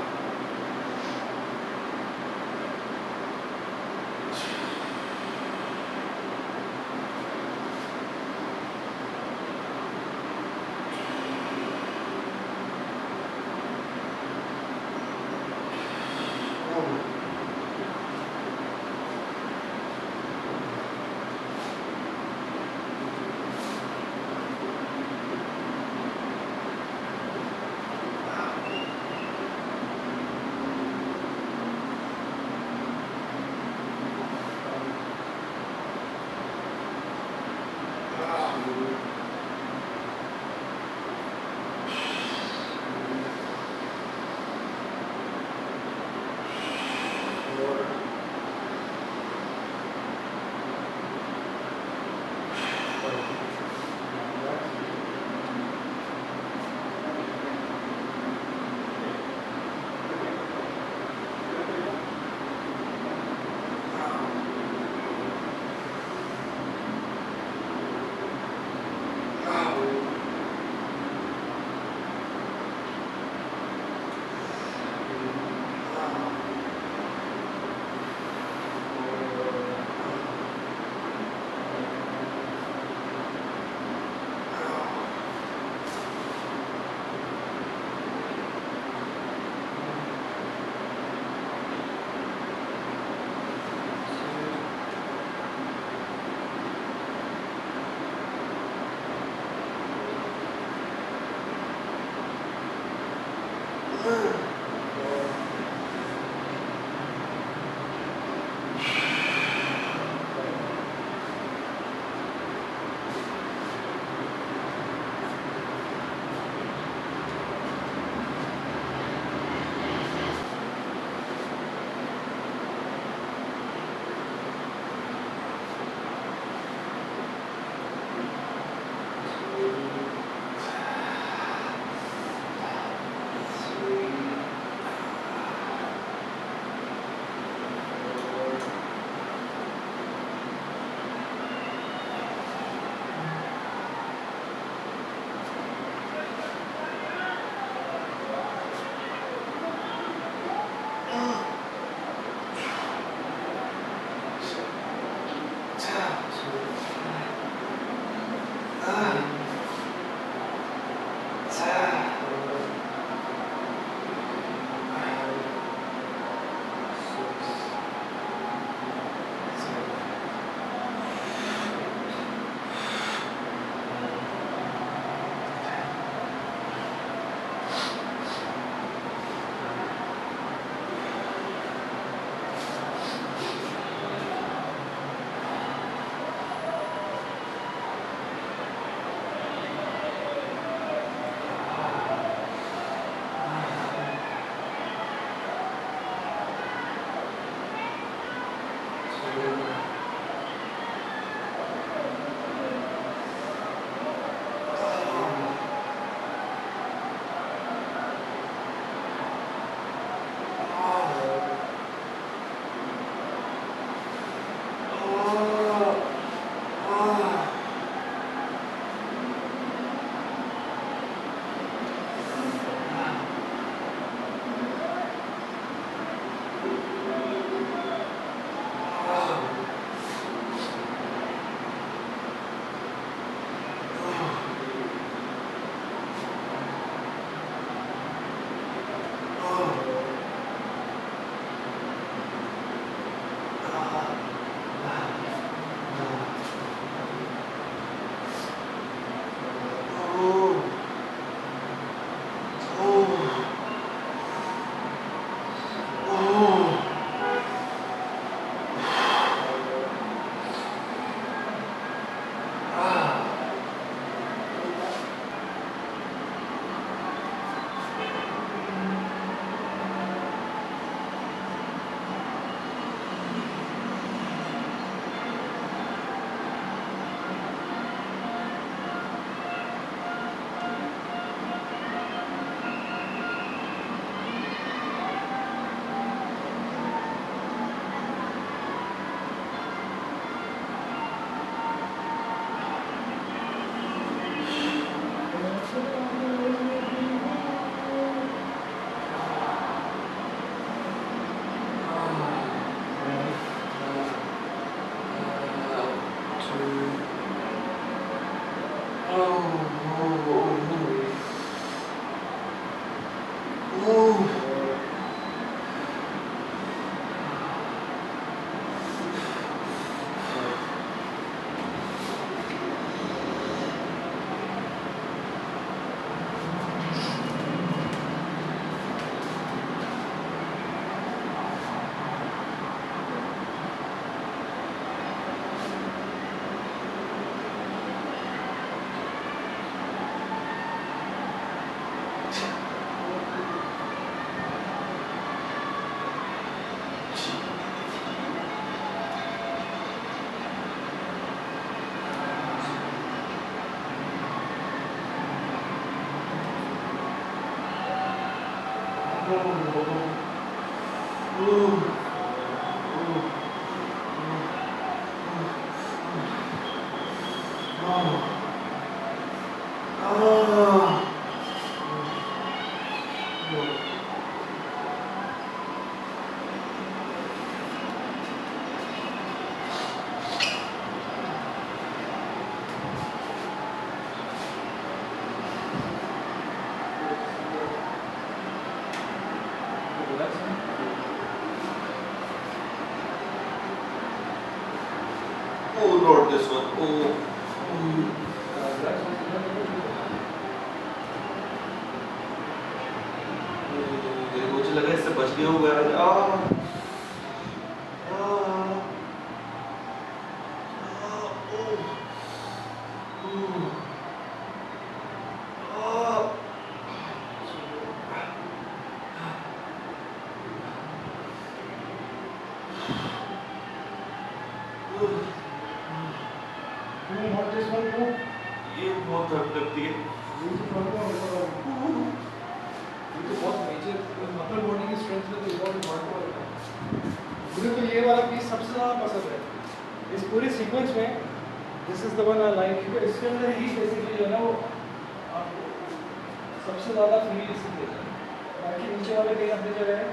Speaker 2: Oh, not this one. Oh. मेरे को लगा इससे बच गया हूँ मैं आज। ये बहुत दर्द लगती है।
Speaker 1: मुझे तो ये वाला पीस सबसे ज़्यादा पसंद है इस पूरी सीक्वेंस में। This is the one I like, इसके अंदर ही बेसिकली जो है ना वो आपको सबसे ज़्यादा फील इसी देता है। बाकी नीचे वाले कहीं अपनी जगह है।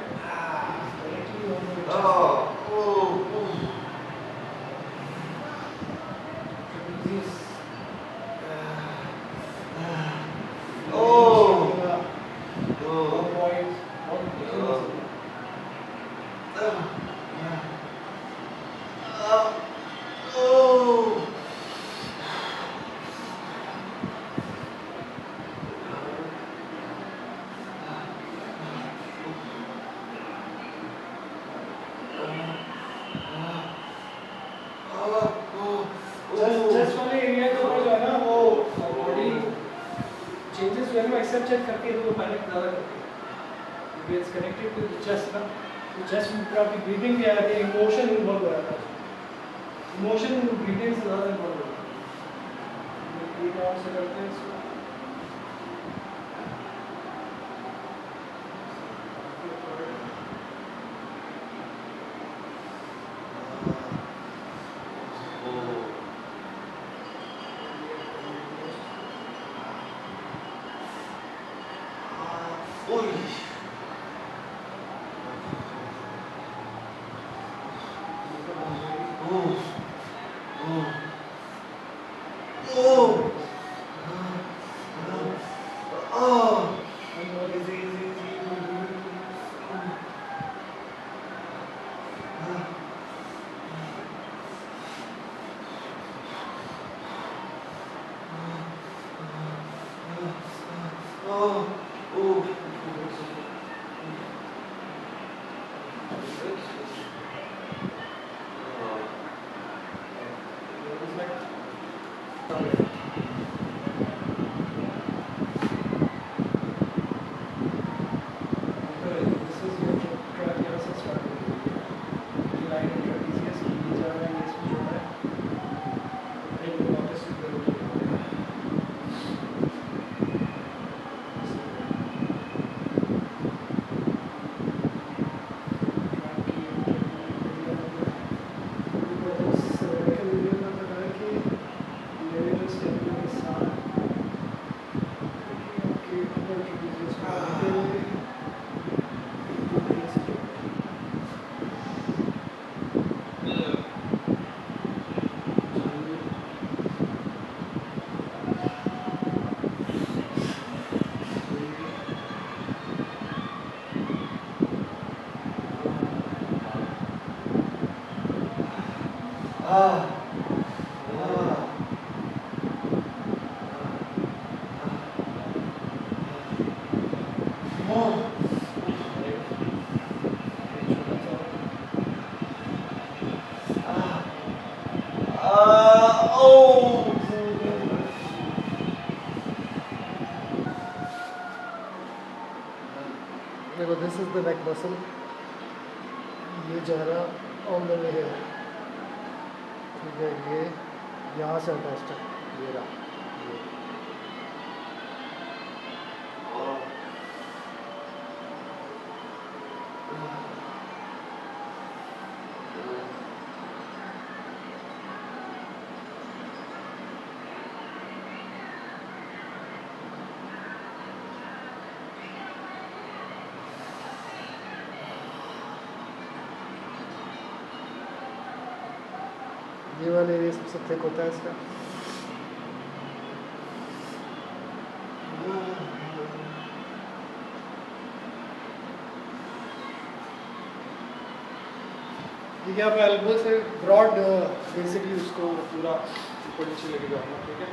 Speaker 1: चेस्ट वाले एरिया के ऊपर जो है ना वो बॉडी चेंजेस जो है ना एक्सेप्ट चेक करती है तो वो पैनिक ज़्यादा करती है क्योंकि it's connected to the chest ना। तो चेस्ट में पूरा आपकी ब्रीथिंग भी आ जाती है, इमोशन इन्वॉल्व हो जाता है। इमोशन ब्रीथिंग से ज़्यादा इन्वॉल्व होता है। ये काम से करते हैं इसको। देखो this is the neck muscle, ये चेहरा ऑन द वे है, ठीक है, ये यहाँ से अटैच्ड है, ये रहा ये।
Speaker 3: ये वाला एरिया सबसे थिक होता है इसका। ठीक है, आप एल्बो से ब्रॉड बेसिकली उसको पूरा ऊपर नीचे लेके जाऊँगा, ठीक है।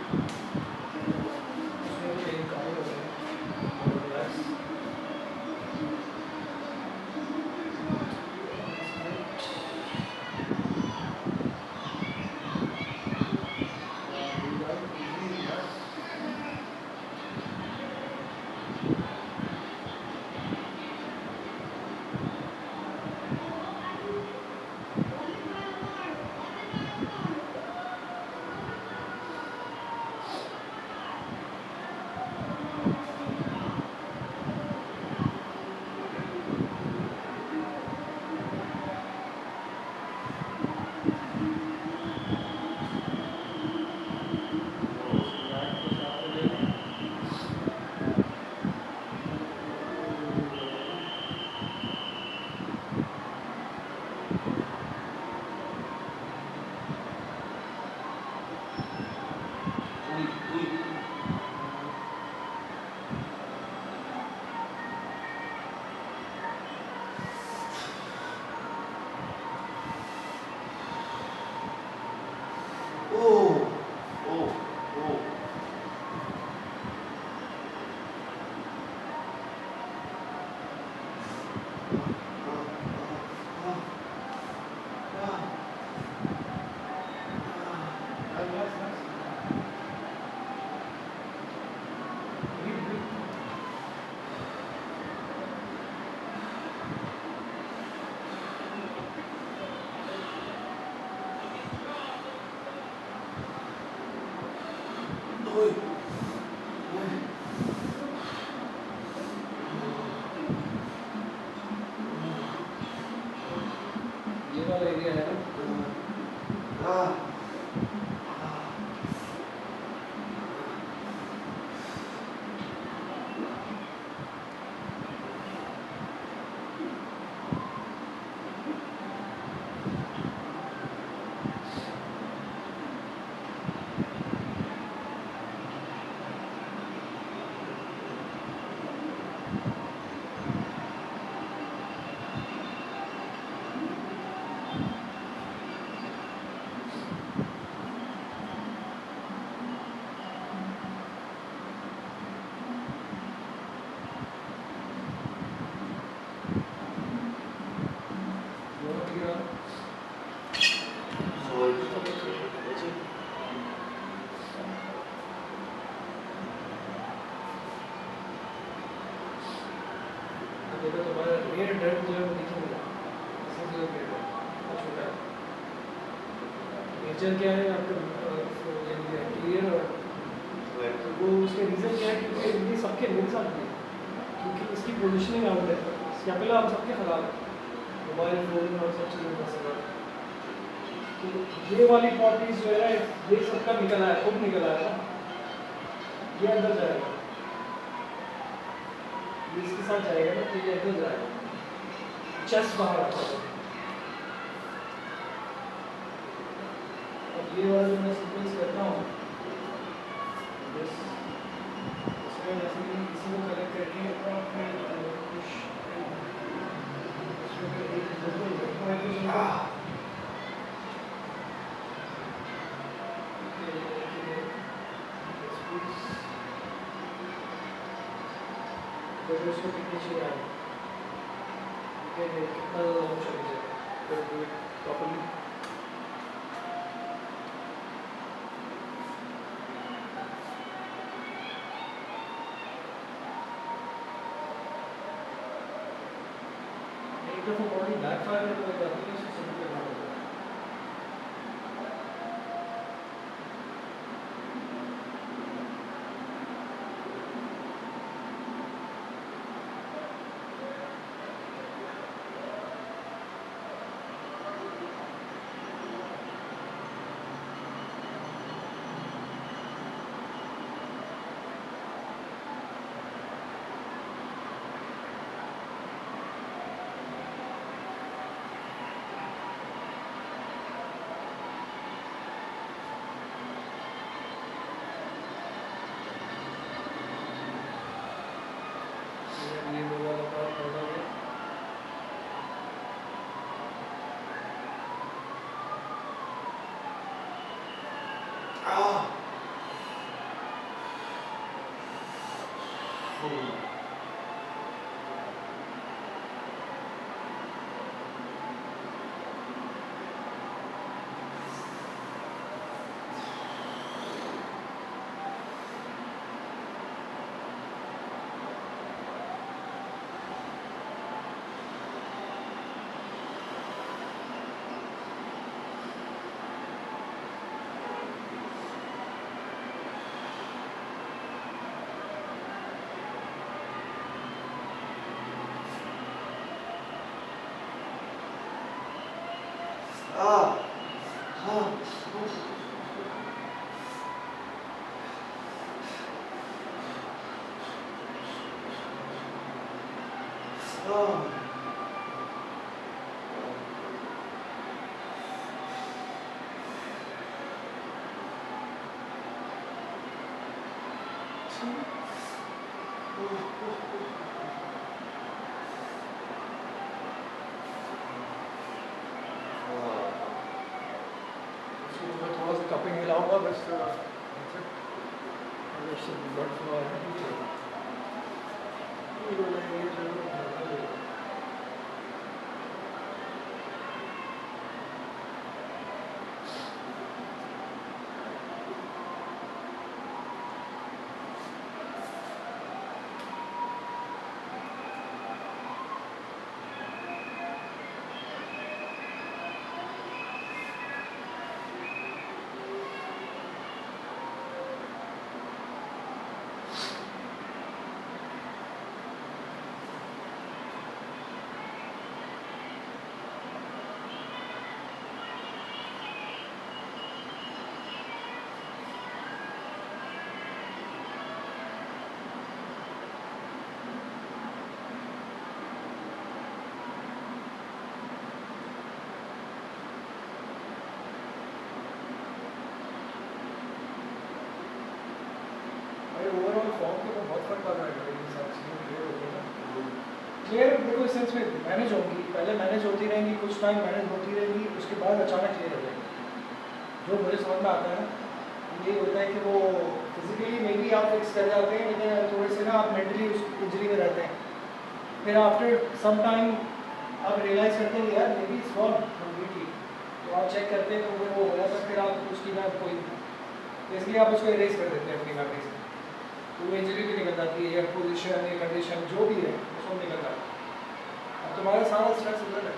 Speaker 1: उसमें भी एक काम हो रहा है, रिलैक्स। ये वाला एरिया है ना, देखो तुम्हारा रेयर डर्ट जो है वो दिख नहीं रहा, इससे जो रेयर है वो छोटा है। नेचर क्या है आपका क्लियर, और वो उसके रीज़न क्या है, क्योंकि ये सबके मेरे साथ भी है, क्योंकि इसकी पोजिशनिंग आउट है, स्कैपुला आप सबके खराब है, मोबाइल फ़ोन और सब चीज़ों का सवाल। तो ये वाली पॉटीज जो है ये सबका निकल आया, खूब निकल आया ना, ये अंदर जाएगा, ये इसके साथ जाएगा ना, तो ये अंदर जाएगा, चेस्ट बाहर आता है। अब ये वाला जो मैं सीक्वेंस करता हूँ, इसमें जैसे कि इसी को कलेक्ट करके उसको कितनी चाहिए है, कितना ज़्यादा हो चाहिए प्रॉपर्ली। एक दफ़ा बॉडी बैकफायर है तो एक बात नहीं, इसको समझ लेना होगा।
Speaker 3: मैं थोड़ा सा कपिंग हिलाऊंगा बस ब्लड फ्लो है ओवरऑल फॉर्म के ऊपर बहुत फर्क पड़ रहा है मेरे हिसाब से क्लियर हो गया ना क्लियर देखो इस सेंस में मैनेज होगी पहले मैनेज होती रहेंगी कुछ टाइम मैनेज होती रहेगी उसके बाद अचानक क्लियर हो जाएगी जो मुझे समझ में आता है ना ये होता है कि वो फिजिकली मे बी आप फिक्स कर जाते हैं लेकिन थोड़े से ना आप मेंटली उस इंजरी में रहते हैं फिर आफ्टर सम टाइम आप रियलाइज़ करते हैं यार may be it's gone completely तो आप चेक करते हैं तो फिर वो हो जाता है फिर आप उसकी ना कोई इसलिए आप उसको इरेज कर देते हैं अपनी मेमोरी से तो वो इंजरी भी निकल जाती है या पोजीशन या कंडीशन जो भी है वो सब निकल जाता है अब तुम्हारा सारा स्ट्रेस उधर है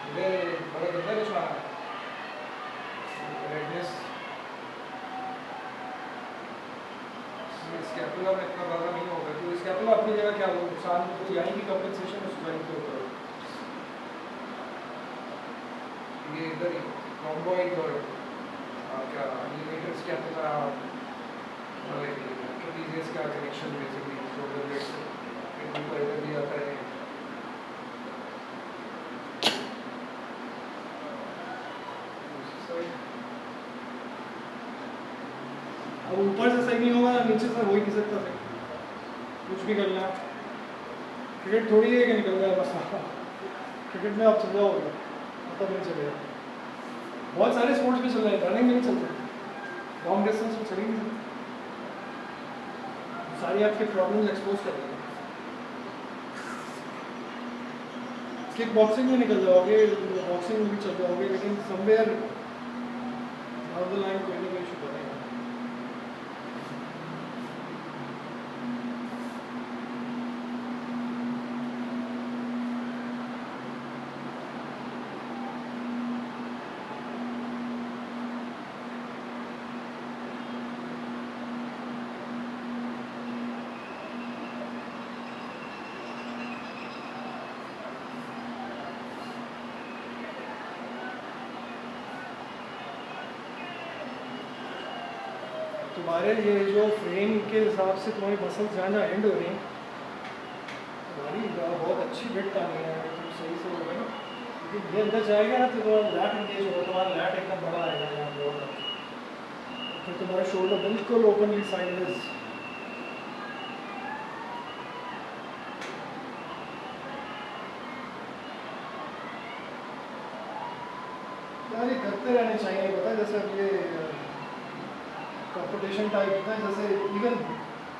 Speaker 3: मुझे बड़ा गंदा कुछ आ रहा है रेडनेस स्कैपुला में इतना ज़्यादा नहीं होगा तो स्कैपुला अपनी जगह क्या वो नुकसान तो यानी कि कंपनसेशन उस जॉइंट के ऊपर ये इधर ही रोम्बॉइड और क्या एलिवेटर स्कैपुला ट्रेपीजियस का कनेक्शन बेसिकली शोल्डर ब्लेड से ऊपर इधर भी आता है अब ऊपर से सही नहीं होगा नीचे से हो ही नहीं सकता सही कुछ भी करना क्रिकेट थोड़ी है कि निकल जाए बस क्रिकेट में आप चल जाओगे पता नहीं चलेगा बहुत सारे स्पोर्ट्स में चल रहे हैं रनिंग में नहीं चलते लॉन्ग डिस्टेंस में चल ही नहीं सकते सारी आपके प्रॉब्लम्स एक्सपोज कर देंगे किक बॉक्सिंग में निकल जाओगे बॉक्सिंग में भी चल जाओगे लेकिन समवेयर डाउन द लाइन कोई ना कोई इशू बनेगा तुम्हारे ये जो फ्रेम के हिसाब से तुम्हारी मसल्स जहाँ जहाँ एंड हो रही हैं तुम्हारी बहुत अच्छी बिट आनी है तुम सही से होगा ना क्योंकि ये अंदर जाएगा ना तो तुम्हारा लैट एंगेज होगा तुम्हारा लैट एकदम बड़ा आएगा यहाँ बहुत फिर तुम्हारा शोल्डर बिल्कुल ओपनली साइडलेस यार ये करते रहने चाहिए पता है जैसे अब ये कंपटीशन टाइप होता है जैसे इवन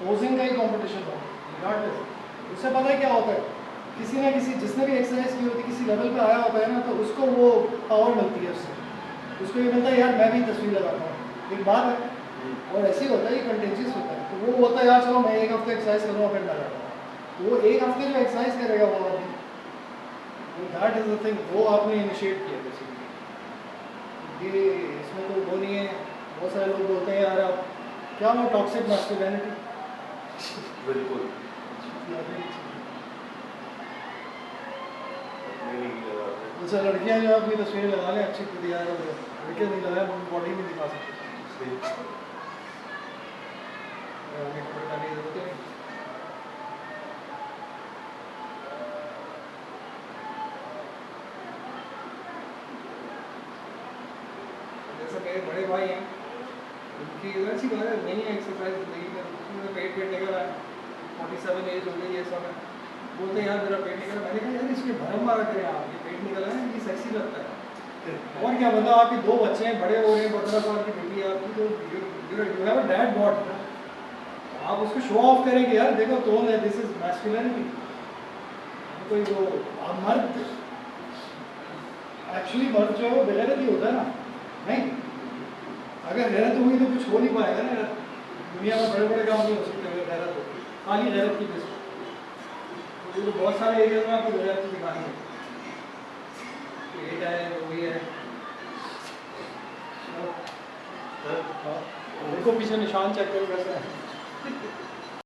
Speaker 3: पोजिंग का ही कंपटीशन हो रिगार्डलेस। उससे पता है क्या होता है, किसी ना किसी जिसने भी एक्सरसाइज की होती है किसी लेवल पे आया होता है ना, तो उसको वो पावर मिलती है उससे, उसको ये मिलता है यार मैं भी तस्वीर लगाता हूँ, एक बात है। और ऐसे ही होता है, ये कंटेंजियस होता है। तो वो होता है यार चलो मैं एक हफ्ते एक्सरसाइज करूँगा फिर मैं लगाऊंगा, तो वो एक हफ्ते जो एक्सरसाइज करेगा वो आदमी, दैट इज द थिंग, वो आपने इनिशिएट किया बेसिकली। ये इसमें तो वो नहीं है। बहुत सारे लोग बोलते हैं यार आप क्या वो टॉक्सिक मैस्कुलिनिटी,
Speaker 2: बिल्कुल
Speaker 3: जैसे लड़कियां जो अपनी तस्वीरें लगा लें अच्छी खुद यार, लड़कियां नहीं लगाए हम बॉडी नहीं दिखा सकते, हमें कपड़े डालने की जरूरत है। जैसे मेरे बड़े भाई हैं, उनकी अच्छी बात है नहीं है एक्सरसाइज जिंदगी में, उनका पेट निकल रहा है, 47 एज हो गई है समय, बोलते हैं यार मेरा पेट निकला। मैंने कहा यार इसमें भरम मारा करें आप, ये पेट निकला है ये सेक्सी लगता है और क्या, मतलब आपके 2 बच्चे हैं, बड़े हो रहे हैं, 15 साल की बेटी है आपकी, तो you have a dad bod, आप उसको शो ऑफ करेंगे यार देखो टोन है, दिस इज मैस्कुलिनिटी। कोई वो आप मर्द, एक्चुअली मर्द जो है वो बेगैरत ही होता है ना, नहीं अगर गैरत हुई तो कुछ हो नहीं पाएगा ना, दुनिया में बड़े बड़े काम नहीं हो सकते अगर गैरत हो, खाली गैरत की बेस पर। तो बहुत सारे एरिया में आपको गैरत दिखानी है, पेट है वो भी है, देखो पीछे निशान चेक करो कैसा है।